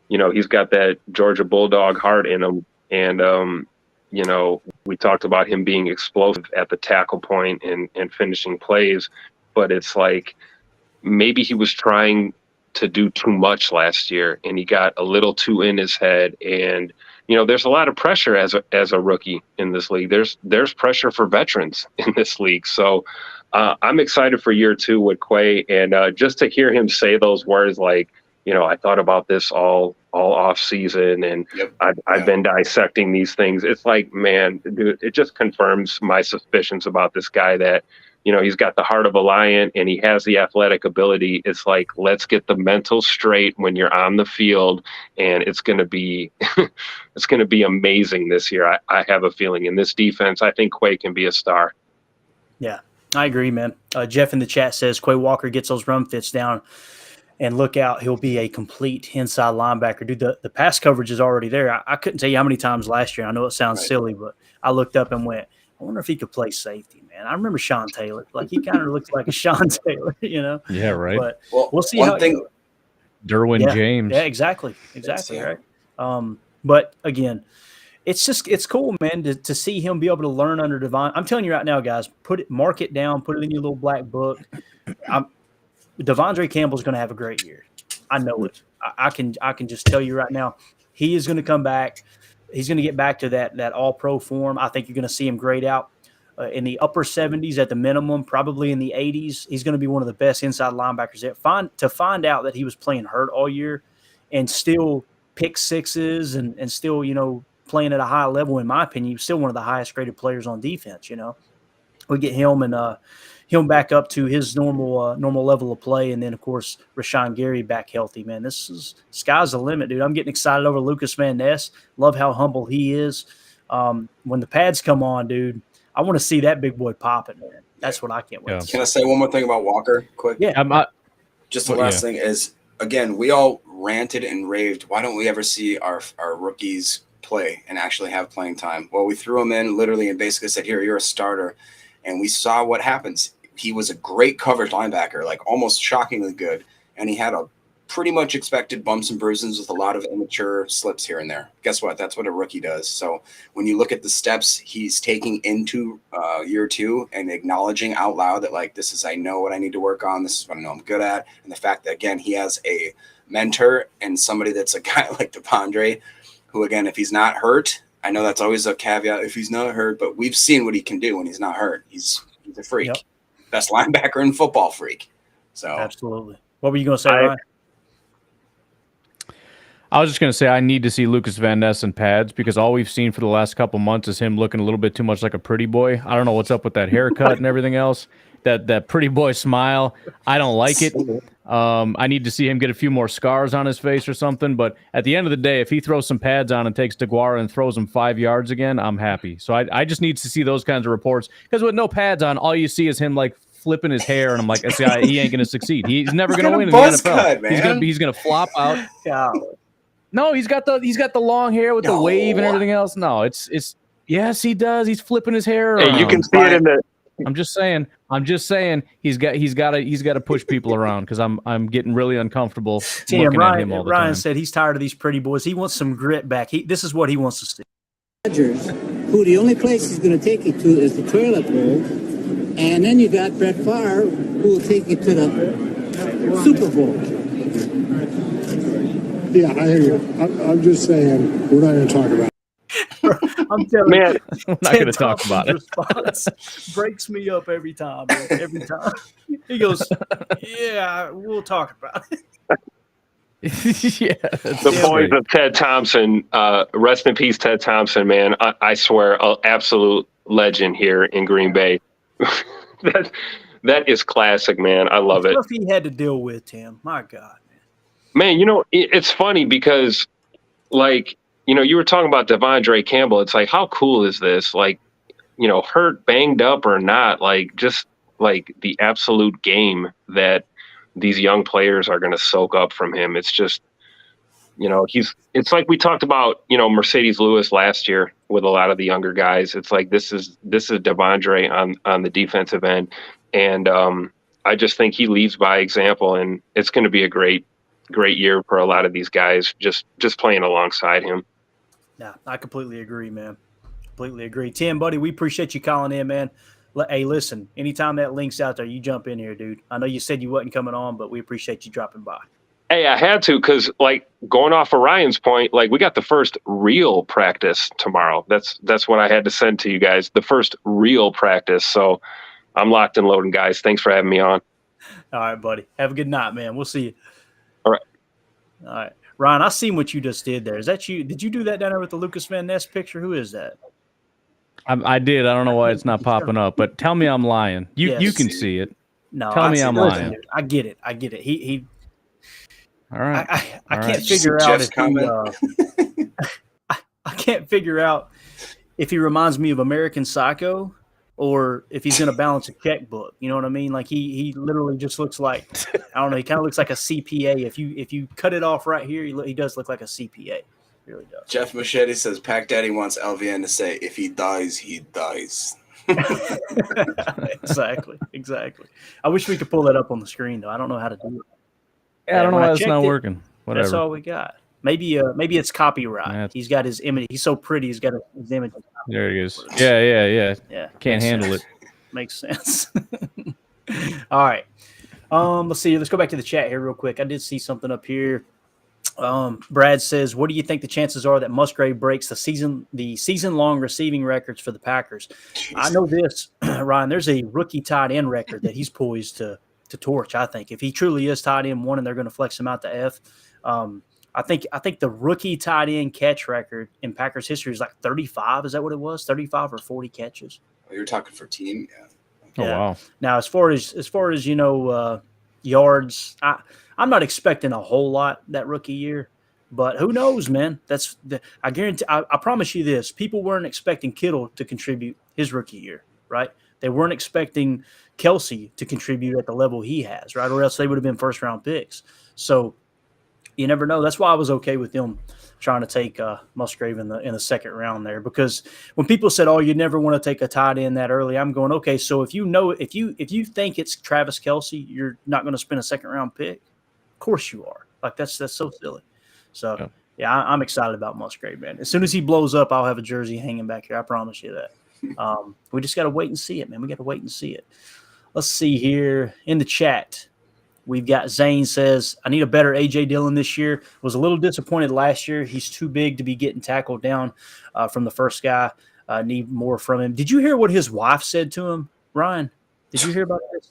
he's got that Georgia Bulldog heart in him. And, we talked about him being explosive at the tackle point and finishing plays. But it's like maybe he was trying to do too much last year and he got a little too in his head. And, there's a lot of pressure as a rookie in this league. There's pressure for veterans in this league. So I'm excited for year 2 with Quay, and just to hear him say those words like, I thought about this all off season, and I've been dissecting these things. It's like, man, dude, it just confirms my suspicions about this guy that, he's got the heart of a lion and he has the athletic ability. It's like, let's get the mental straight when you're on the field, and it's going to be, it's going to be amazing this year. I have a feeling in this defense, I think Quay can be a star. Yeah, I agree, man. Jeff in the chat says Quay Walker gets those run fits down, and look out, he'll be a complete inside linebacker. Dude, the pass coverage is already there. I couldn't tell you how many times last year. I know it sounds silly, but I looked up and went, I wonder if he could play safety, man. I remember Sean Taylor. Like, he kind of looks like a Sean Taylor, Yeah, right. But we'll see how Derwin James. Yeah, exactly, right. But, again, it's cool, man, to see him be able to learn under Devon. I'm telling you right now, guys, mark it down, put it in your little black book. Devondre Campbell's going to have a great year. I know it. I can just tell you right now, he is going to come back. He's going to get back to that all-pro form. I think you're going to see him grade out in the upper 70s at the minimum, probably in the 80s. He's going to be one of the best inside linebackers there. To find out that he was playing hurt all year and still pick sixes and still, playing at a high level, in my opinion, he's still one of the highest graded players on defense, We get him and him back up to his normal level of play, and then of course Rashawn Gary back healthy. Man, this is sky's the limit, dude. I'm getting excited over Lucas Van Ness. Love how humble he is. When the pads come on, dude, I want to see that big boy popping, man. That's what I can't wait. Can I say one more thing about Walker, quick? Yeah, just the last thing is, again, we all ranted and raved. Why don't we ever see our rookies play and actually have playing time? Well, we threw him in literally and basically said, "Here, you're a starter," and we saw what happens. He was a great coverage linebacker, like almost shockingly good. And he had a pretty much expected bumps and bruises with a lot of immature slips here and there. Guess what? That's what a rookie does. So when you look at the steps he's taking into year 2 and acknowledging out loud that, like, I know what I need to work on. This is what I know I'm good at. And the fact that, again, he has a mentor and somebody that's a guy like Devondre, who, again, if he's not hurt, I know that's always a caveat, if he's not hurt, but we've seen what he can do when he's not hurt. He's a freak. Yep. Best linebacker in football, freak. So absolutely. What were you going to say, Ryan? I was just going to say I need to see Lucas Van Ness in pads, because all we've seen for the last couple months is him looking a little bit too much like a pretty boy. I don't know what's up with that haircut and everything else. That pretty boy smile, I don't like it. I need to see him get a few more scars on his face or something. But at the end of the day, if he throws some pads on and takes DeGuara and throws him 5 yards again, I'm happy. So I just need to see those kinds of reports, because with no pads on, all you see is him like flipping his hair, and I'm like, he ain't going to succeed. He's never going to win in the NFL. Cut, he's going to flop out. Yeah. No, he's got the long hair with the wave and everything else. No, it's yes, he does. He's flipping his hair around. Hey, you can see it in the. I'm just saying he's got to push people around, because I'm getting really uncomfortable looking at him all the time. Ryan said he's tired of these pretty boys. He wants some grit back. This is what he wants to see. Rodgers, who the only place he's going to take you to is the toilet bowl, and then you got Brett Favre, who will take you to the Super Bowl. Yeah, I hear you. I'm just saying, we're not going to talk about it. I'm telling you, we're not going to talk about it. Response breaks me up every time. Man. Every time he goes, "Yeah, we'll talk about it." The boys of Ted Thompson, rest in peace, Ted Thompson, man. I swear, an absolute legend here in Green Bay. that is classic, man. I love it. What he had to deal with, Tim? My God, man. It's funny because, like, you were talking about Devondre Campbell. It's like, how cool is this? Like, hurt, banged up or not, like, just like the absolute game that these young players are going to soak up from him. It's just, it's like we talked about, Mercedes Lewis last year with a lot of the younger guys. It's like, this is Devondre on the defensive end. And I just think he leads by example, and it's going to be a great year for a lot of these guys just playing alongside him. Yeah, I completely agree, man. Completely agree. Tim, buddy, we appreciate you calling in, man. Hey, listen, anytime that link's out there, you jump in here, dude. I know you said you wasn't coming on, but we appreciate you dropping by. Hey, I had to, because, like, going off of Ryan's point, like, we got the first real practice tomorrow. That's what I had to send to you guys, the first real practice. So I'm locked and loading, guys. Thanks for having me on. All right, buddy. Have a good night, man. We'll see you. All right. All right. Ryan, I seen what you just did there. Is that you? Did you do that down there with the Lucas Van Ness picture? Who is that? I did. I don't know why it's not popping up, but tell me I'm lying. You can see it. No, tell me I'm lying. Dude, I get it. He. All right. I can't figure out if I can't figure out if he reminds me of American Psycho or if he's going to balance a checkbook. You know what I mean? Like he literally just looks like, I don't know. He kind of looks like a CPA. If you cut it off right here, he does look like a CPA. He really does. Jeff Machete says Pac Daddy wants LVN to say, "If he dies, he dies." Exactly. I wish we could pull that up on the screen though. I don't know how to do it. Yeah, I don't know why it's not working. Whatever. That's all we got. Maybe it's copyright. He's got his image. He's so pretty. He's got his image. There he is. Yeah. Yeah. Can't handle it. Makes sense. All right. Let's see. Let's go back to the chat here real quick. I did see something up here. Brad says, "What do you think the chances are that Musgrave breaks the season-long receiving records for the Packers?" Jeez. I know this, Ryan. There's a rookie tight end record that he's poised to torch. I think if he truly is tight end one, and they're going to flex him out to F. I think the rookie tight end catch record in Packers history is like 35. Is that what it was? 35 or 40 catches. Oh, you're talking for team, yeah. Oh wow! Now, as far as yards, I'm not expecting a whole lot that rookie year, but who knows, man? I guarantee. I promise you this: people weren't expecting Kittle to contribute his rookie year, right? They weren't expecting Kelsey to contribute at the level he has, right? Or else they would have been first-round picks. So you never know. That's why I was okay with them trying to take Musgrave in the second round there, because when people said, "Oh, you never want to take a tight end that early," I'm going, okay. So if you think it's Travis Kelsey, you're not going to spend a second round pick. Of course you are. Like that's so silly. So yeah, I'm excited about Musgrave, man. As soon as he blows up, I'll have a jersey hanging back here. I promise you that. We just got to wait and see it, man. We got to wait and see it. Let's see here in the chat. We've got Zane says, "I need a better A.J. Dillon this year. Was a little disappointed last year. He's too big to be getting tackled down from the first guy. Need more from him." Did you hear what his wife said to him, Ryan? Did you hear about this?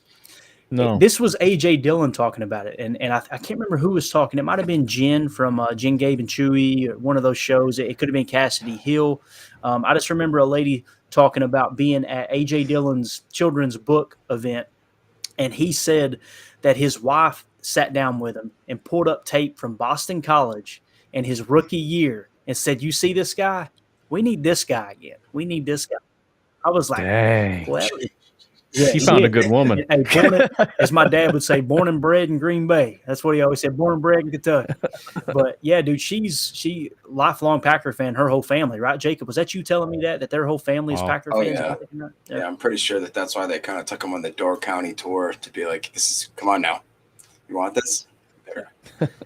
No. This was A.J. Dillon talking about it, and I can't remember who was talking. It might have been Jen from Jen, Gabe, and Chewy, or one of those shows. It could have been Cassidy Hill. I just remember a lady talking about being at A.J. Dillon's children's book event, and he said that his wife sat down with him and pulled up tape from Boston College in his rookie year and said, "You see this guy? We need this guy again. We need this guy." I was like, dang. Well, yeah, she found a good woman. Hey, as my dad would say, born and bred in Green Bay. That's what he always said, born and bred in Kentucky. But yeah, dude, she lifelong Packer fan, her whole family, right? Jacob, was that you telling me that their whole family is Packer fans? Yeah, I'm pretty sure that's why they kind of took him on the Door County tour to be like, come on now. You want this? There.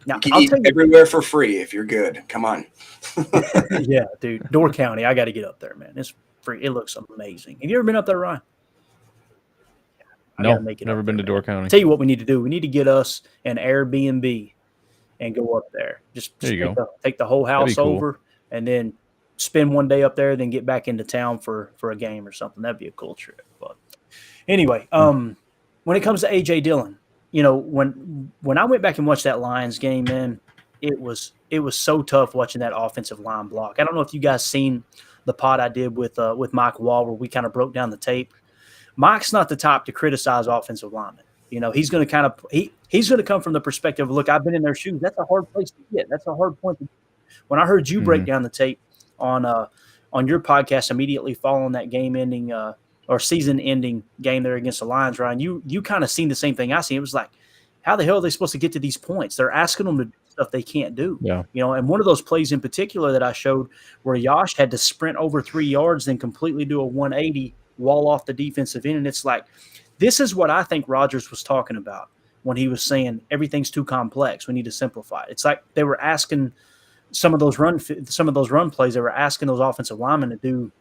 Now, you can eat everywhere for free if you're good. Come on. Yeah, dude. Door County, I got to get up there, man. It's free. It looks amazing. Have you ever been up there, Ryan? No, never been to Door County. Tell you what we need to do. We need to get us an Airbnb and go up there. Just take the whole house over and then spend one day up there, then get back into town for a game or something. That'd be a cool trip. But anyway, when it comes to A.J. Dillon, when I went back and watched that Lions game, man, it was so tough watching that offensive line block. I don't know if you guys seen the pod I did with Mike Wall where we kind of broke down the tape. Mike's not the type to criticize offensive linemen. He's going to he's going to come from the perspective of, look, I've been in their shoes. That's a hard place to get. That's a hard point. When I heard you break down the tape on your podcast immediately following that game-ending or season-ending game there against the Lions, Ryan, you kind of seen the same thing I seen. It was like, how the hell are they supposed to get to these points? They're asking them to do stuff they can't do. Yeah. And one of those plays in particular that I showed where Yosh had to sprint over 3 yards, then completely do a 180, wall off the defensive end. And it's like, this is what I think Rodgers was talking about when he was saying everything's too complex. We need to simplify it. It's like they were asking some of those run plays. They were asking those offensive linemen to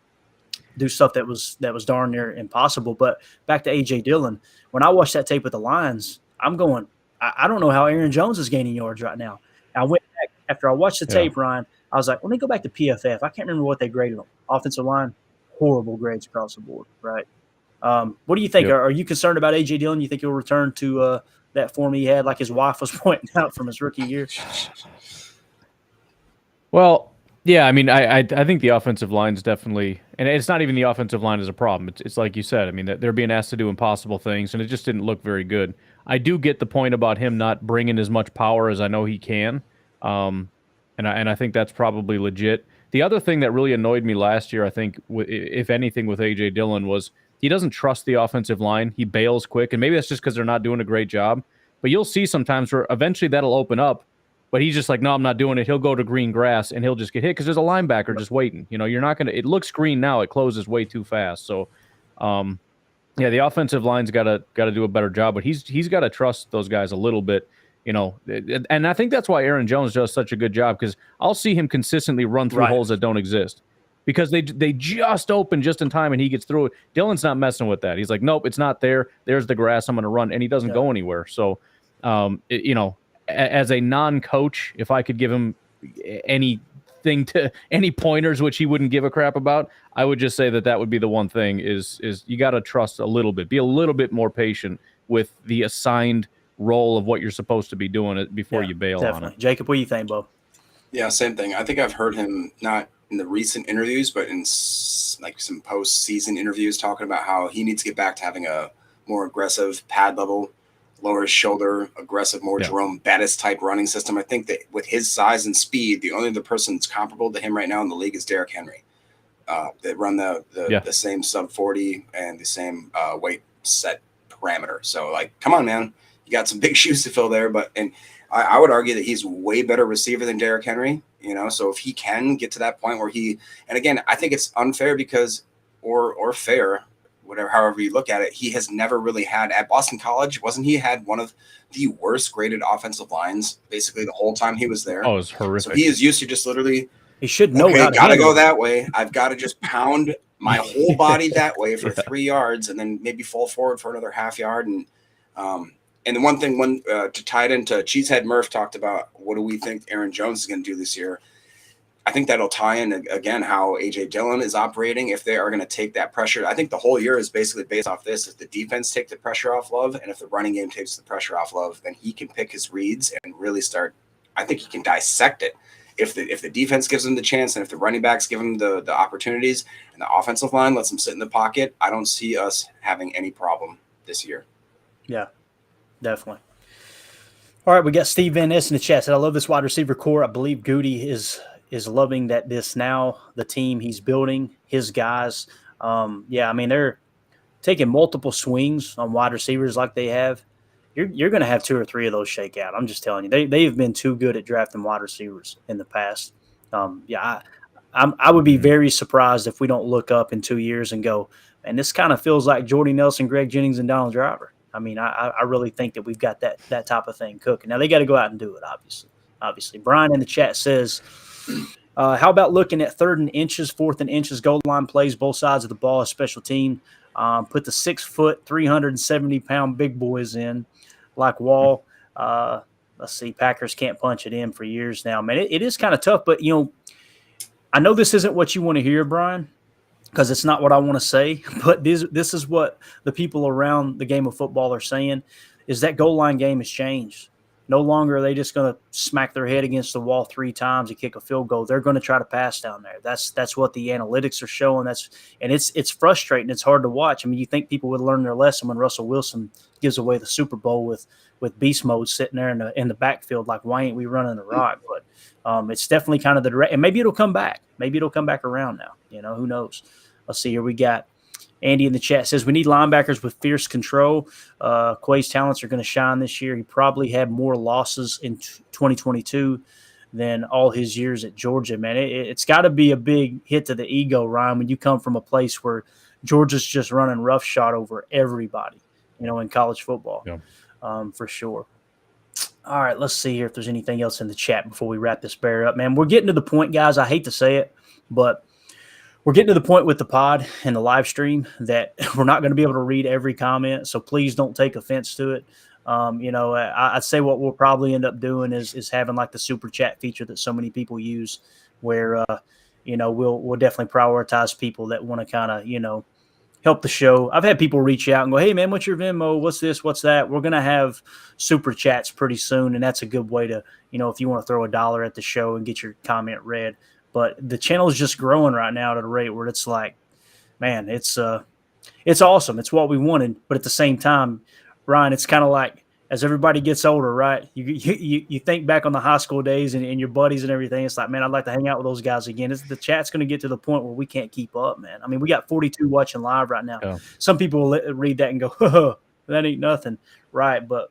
do stuff that was darn near impossible. But back to A.J. Dillon, when I watched that tape with the Lions, I'm going, I don't know how Aaron Jones is gaining yards right now. I went back after I watched the tape, Ryan. I was like, let me go back to PFF. I can't remember what they graded them. Offensive line, horrible grades across the board, right? What do you think? Are you concerned about A.J. Dillon? You think he'll return to that form he had, like his wife was pointing out from his rookie year? Well, yeah, I mean, I think the offensive line is definitely – and it's not even the offensive line is a problem. It's like you said. I mean, they're being asked to do impossible things, and it just didn't look very good. I do get the point about him not bringing as much power as I know he can, and I think that's probably legit. The other thing that really annoyed me last year, I think, if anything, with A.J. Dillon was he doesn't trust the offensive line. He bails quick, and maybe that's just because they're not doing a great job. But you'll see sometimes where eventually that'll open up, but he's just like, no, I'm not doing it. He'll go to green grass, and he'll just get hit because there's a linebacker just waiting. You're not going to – it looks green now. It closes way too fast. So, yeah, the offensive line's got to do a better job, but he's got to trust those guys a little bit. And I think that's why Aaron Jones does such a good job, because I'll see him consistently run through holes that don't exist. because they just open just in time and he gets through it. Dylan's not messing with that. He's like, nope, it's not there. There's the grass. I'm going to run, and he doesn't go anywhere. So, as a non-coach, if I could give him any pointers which he wouldn't give a crap about, I would just say that would be the one thing is you got to trust a little bit, be a little bit more patient with the assigned role of what you're supposed to be doing it before you bail on it. Jacob, what do you think, Bo? Yeah, same thing. I think I've heard him not in the recent interviews, but in like some post-season interviews talking about how he needs to get back to having a more aggressive pad level, lower shoulder, aggressive, more Jerome Bettis type running system. I think that with his size and speed, the only other person that's comparable to him right now in the league is Derrick Henry. That run the same sub 40 and the same weight set parameter. So like, come on, man, you got some big shoes to fill there. And I would argue that he's way better receiver than Derrick Henry. So if he can get to that point where and again, I think it's unfair because, or fair, whatever, however you look at it, he has never really had at Boston College. He had one of the worst graded offensive lines basically the whole time he was there. Oh, it was horrific. So he is used to just literally, he should know how to gotta go that way. I've got to just pound my whole body that way for 3 yards and then maybe fall forward for another half yard. And the one thing, to tie it into Cheesehead Murph talked about, what do we think Aaron Jones is going to do this year? I think that'll tie in again how A.J. Dillon is operating. If they are going to take that pressure, I think the whole year is basically based off this. If the defense take the pressure off Love, and if the running game takes the pressure off Love, then he can pick his reads and really start. I think he can dissect it. If the defense gives him the chance, and if the running backs give him the opportunities, and the offensive line lets him sit in the pocket, I don't see us having any problem this year. Yeah, definitely. All right, we got Steve Van Ness in the chat. Said, I love this wide receiver core. I believe Goody is loving that the team he's building, his guys. They're taking multiple swings on wide receivers like they have. You're going to have 2 or 3 of those shake out. I'm just telling you, they've been too good at drafting wide receivers in the past. I would be very surprised if we don't look up in 2 years and go, man, this kind of feels like Jordy Nelson, Greg Jennings, and Donald Driver. I mean, I really think that we've got that type of thing cooking. Now they got to go out and do it, obviously. Brian in the chat says, how about looking at 3rd and inches, 4th and inches goal line plays, both sides of the ball, a special team. Put the 6-foot, 370-pound big boys in like Wall. Let's see, Packers can't punch it in for years now. Man, it is kind of tough, but, I know this isn't what you want to hear, Brian, because it's not what I want to say, but this is what the people around the game of football are saying, is that goal line game has changed. No longer are they just going to smack their head against the wall 3 times and kick a field goal. They're going to try to pass down there. That's what the analytics are showing. It's frustrating. It's hard to watch. I mean, you think people would learn their lesson when Russell Wilson gives away the Super Bowl with beast mode sitting there in the backfield, like, why ain't we running the rock? But it's definitely kind of the direct, and maybe it'll come back. Maybe it'll come back around now. Who knows? Let's see here. We got Andy in the chat says, we need linebackers with fierce control. Quay's talents are going to shine this year. He probably had more losses in 2022 than all his years at Georgia, man. It's got to be a big hit to the ego, Ryan, when you come from a place where Georgia's just running roughshod over everybody, in college football. Yeah. For sure. All right, let's see here if there's anything else in the chat before we wrap this bear up, man. We're getting to the point, guys. I hate to say it, but we're getting to the point with the pod and the live stream that we're not going to be able to read every comment, so please don't take offense to it. I'd say what we'll probably end up doing is having like the super chat feature that so many people use, where we'll definitely prioritize people that want to kind of help the show. I've had people reach out and go, hey man, what's your Venmo? What's this? What's that? We're going to have super chats pretty soon, and that's a good way to if you want to throw $1 at the show and get your comment read. But the channel is just growing right now at a rate where it's like, man, it's awesome. It's what we wanted. But at the same time, Ryan, it's kind of like as everybody gets older, right? You think back on the high school days and your buddies and everything. It's like, man, I'd like to hang out with those guys again. The chat's going to get to the point where we can't keep up, man. I mean, we got 42 watching live right now. Yeah. Some people will read that and go, oh, that ain't nothing. Right. But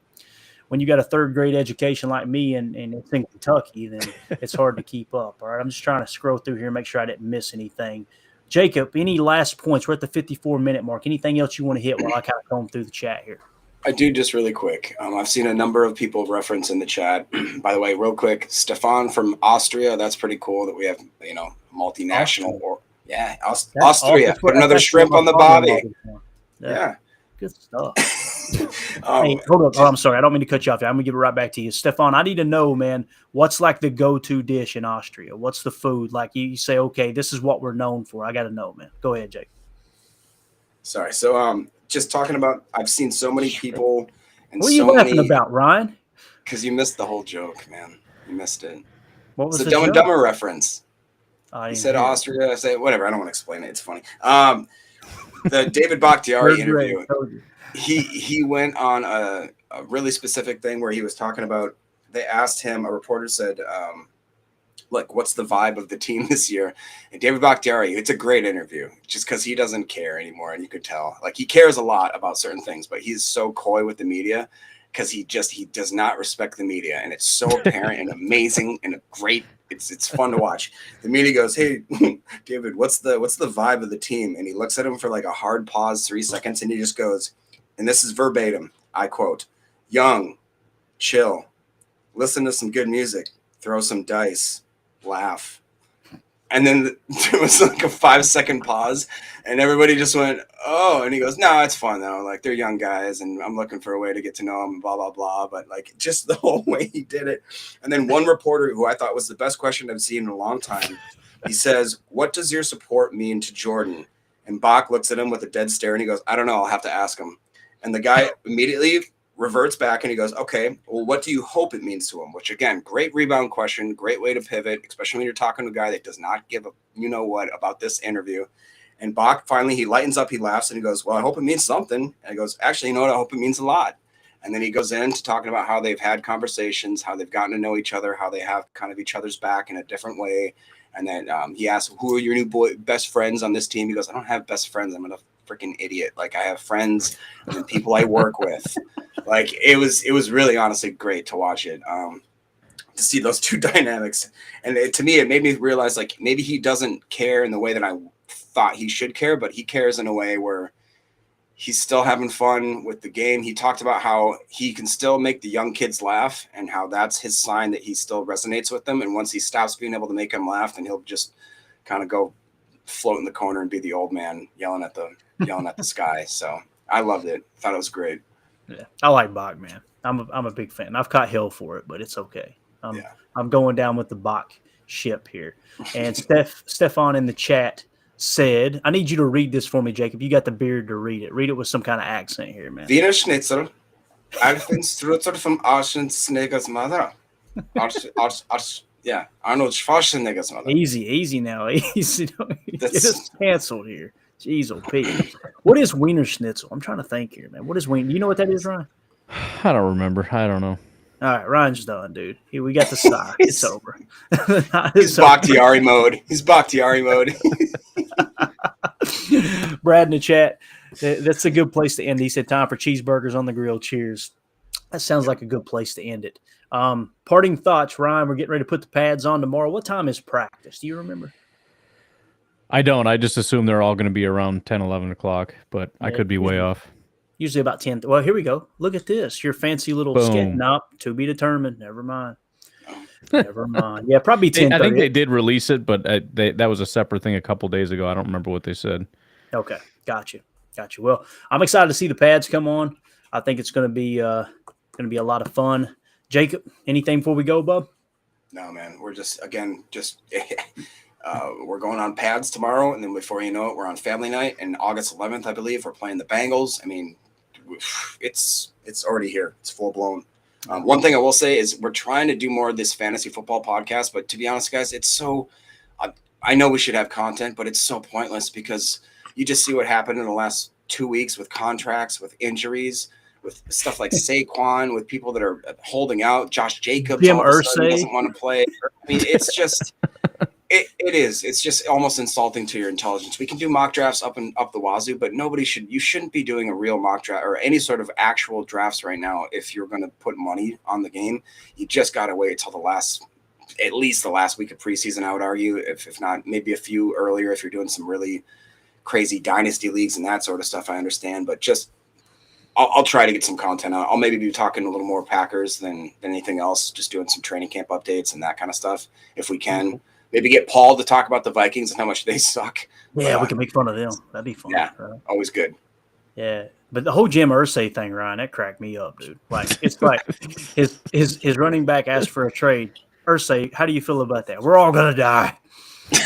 when you got a 3rd grade education like me and it's in Kentucky, then it's hard to keep up. All right. I'm just trying to scroll through here and make sure I didn't miss anything. Jacob, any last points? We're at the 54-minute mark. Anything else you want to hit while I kind of comb through the chat here? I do, just really quick. I've seen a number of people reference in the chat. By the way, real quick, Stefan from Austria. That's pretty cool that we have, multinational Yeah, Austria. Put another shrimp on the bobby. Yeah. Good stuff. Hey, hold up. Oh, I'm sorry. I don't mean to cut you off there. I'm going to give it right back to you. Stefan, I need to know, man, what's like the go-to dish in Austria? What's the food? Like you say, okay, this is what we're known for. I got to know, man. Go ahead, Jake. Sorry. So just talking about, I've seen so many people. And what are you laughing about, Ryan? Because you missed the whole joke, man. You missed it. What was it's a the Dumb and joke? Dumber reference. You said Austria. I say whatever. I don't want to explain it. It's funny. The David Bakhtiari interview. He went on a really specific thing where he was talking about. They asked him. A reporter said, "Look, what's the vibe of the team this year?" And David Bakhtiari. It's a great interview, just because he doesn't care anymore, and you could tell. Like he cares a lot about certain things, but he's so coy with the media because he does not respect the media, and it's so apparent and amazing and a great. It's fun to watch. The media goes, "Hey, David, what's the vibe of the team?" And he looks at him for like a hard pause, 3 seconds, and he just goes, and this is verbatim, I quote, "Young, chill, listen to some good music, throw some dice, laugh." And then there was like a 5-second pause, and everybody just went, "Oh," and he goes, "No, it's fun though. Like they're young guys, and I'm looking for a way to get to know them, blah, blah, blah." But like just the whole way he did it. And then one reporter who I thought was the best question I've seen in a long time, he says, "What does your support mean to Jordan?" And Bach looks at him with a dead stare, and he goes, "I don't know. I'll have to ask him." And the guy immediately reverts back and he goes, "Okay, well, what do you hope it means to him?" Which again, great rebound question, great way to pivot, especially when you're talking to a guy that does not give a you-know-what about this interview. And Bach finally, he lightens up, he laughs, and he goes, "Well, I hope it means something." And he goes, "Actually, you know what? I hope it means a lot." And then he goes into talking about how they've had conversations, how they've gotten to know each other, how they have kind of each other's back in a different way. And then he asked, "Who are your new best friends on this team?" He goes, "I don't have best friends. I'm a freaking idiot. Like I have friends and people I work with." Like it was really honestly great to watch it, to see those two dynamics. And to me, it made me realize like maybe he doesn't care in the way that I thought he should care, but he cares in a way where he's still having fun with the game. He talked about how he can still make the young kids laugh and how that's his sign that he still resonates with them. And once he stops being able to make them laugh, then he'll just kind of go float in the corner and be the old man yelling at the sky. So I loved it. Thought it was great. Yeah, I like Bach, man. I'm a big fan. I've caught hell for it, but it's okay. I'm going down with the Bach ship here. And Stefan in the chat said, I need you to read this for me, Jacob. You got the beard to read it. Read it with some kind of accent here, man. Wiener Schnitzel, Alfred Strutzer from Schwarzenegger's mother. Yeah, Arnold Schwarzenegger's mother. Easy now. Easy. Get us canceled here. Jeez, Pete. What is Wiener Schnitzel? I'm trying to think here, man. What is Wiener? You know what that is, Ryan? I don't remember. I don't know. All right, Ryan's done, dude. Here we got the sigh. It's over. He's Bakhtiari mode. He's Bakhtiari mode. Brad in the chat. That's a good place to end. He said, "Time for cheeseburgers on the grill. Cheers." That sounds like a good place to end it. Parting thoughts, Ryan. We're getting ready to put the pads on tomorrow. What time is practice? Do you remember? I don't. I just assume they're all going to be around 10, 11 o'clock, but I could be way off. Usually about 10. Well, here we go. Look at this. Your fancy little skit. Nope. To be determined. Never mind. Never mind. Yeah, probably 10. I think they did release it, but that was a separate thing a couple days ago. I don't remember what they said. Okay. Got you. Well, I'm excited to see the pads come on. I think it's going to be a lot of fun. Jacob, anything before we go, bub? No, man. We're we're going on pads tomorrow, and then before you know it, we're on family night. And August 11th, I believe, we're playing the Bengals. I mean, it's already here. It's full blown. One thing I will say is we're trying to do more of this fantasy football podcast, but to be honest, guys, it's so I know we should have content, but it's so pointless because you just see what happened in the last 2 weeks with contracts, with injuries, with stuff like Saquon, with people that are holding out. Josh Jacobs Jim all of a sudden Irsay doesn't want to play. I mean, it's just it is. It's just almost insulting to your intelligence. We can do mock drafts up the wazoo, but you shouldn't be doing a real mock draft or any sort of actual drafts right now. If you're going to put money on the game, you just got to wait till at least the last week of preseason, I would argue, if not maybe a few earlier, if you're doing some really crazy dynasty leagues and that sort of stuff. I understand, but I'll try to get some content out. I'll maybe be talking a little more Packers than anything else, just doing some training camp updates and that kind of stuff if we can. Maybe get Paul to talk about the Vikings and how much they suck. Yeah, we can make fun of them. That'd be fun. Yeah, right? always good. Yeah, but the whole Jim Irsay thing, Ryan, that cracked me up, dude. Like it's like his running back asked for a trade. Irsay, how do you feel about that? We're all gonna die.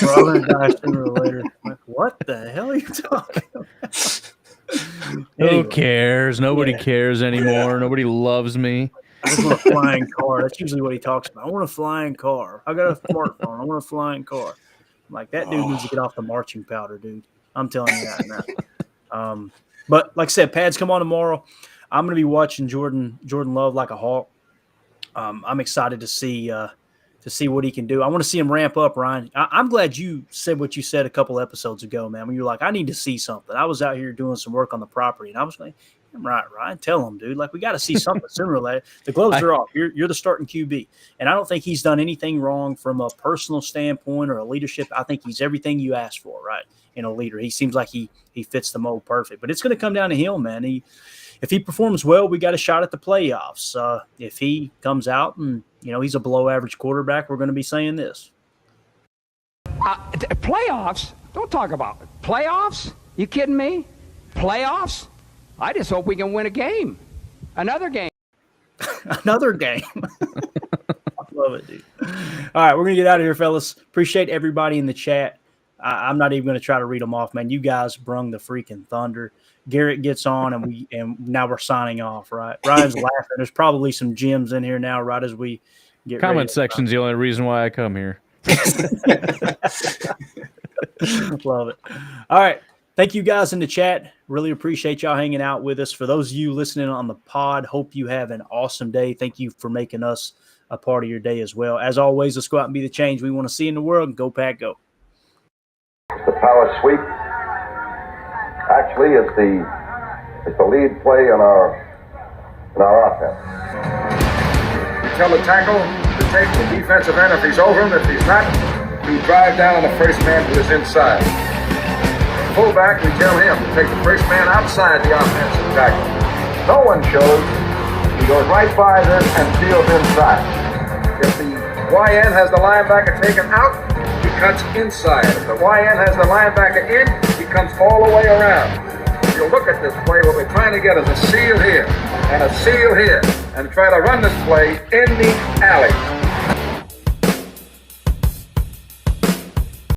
We're all gonna die sooner or later. Like, what the hell are you talking about? Who cares? Nobody cares anymore. Nobody loves me. I just want a flying car. That's usually what he talks about. I want a flying car. I got a smartphone. I want a flying car. I'm like, that dude needs to get off the marching powder, dude. I'm telling you that now. But like I said, pads come on tomorrow. I'm going to be watching Jordan Love like a hawk. I'm excited to see what he can do. I want to see him ramp up, Ryan. I'm glad you said what you said a couple episodes ago, man, when you were like, I need to see something. I was out here doing some work on the property, and I was like, right, Ryan, tell him, dude. Like, we got to see something sooner or later. The gloves are off. You're the starting QB. And I don't think he's done anything wrong from a personal standpoint or a leadership. I think he's everything you asked for, right, in a leader. He seems like he fits the mold perfect. But it's going to come down to him, man. If he performs well, we got a shot at the playoffs. If he comes out and, he's a below-average quarterback, we're going to be saying this. Playoffs? Don't talk about it. Playoffs? You kidding me? Playoffs? I just hope we can win a game. Another game. Another game. I love it, dude. All right, we're going to get out of here, fellas. Appreciate everybody in the chat. I'm not even going to try to read them off, man. You guys brung the freaking thunder. Garrett gets on, and now we're signing off, right? Ryan's laughing. There's probably some gems in here now, right as we get Comment section's the only reason why I come here. Love it. All right. Thank you guys in the chat. Really appreciate y'all hanging out with us. For those of you listening on the pod, hope you have an awesome day. Thank you for making us a part of your day as well. As always, let's go out and be the change we want to see in the world. And go, Pack, go. The power sweep actually is the lead play in our offense. You tell the tackle to take the defensive end if he's over him. If he's not, you drive down on the first man to his inside. Fullback, we tell him to take the first man outside the offensive tackle. No one shows. He goes right by them and steals inside. If the YN has the linebacker taken out, he cuts inside. If the YN has the linebacker in, he comes all the way around. If you look at this play, what we're trying to get is a seal here and a seal here and try to run this play in the alley.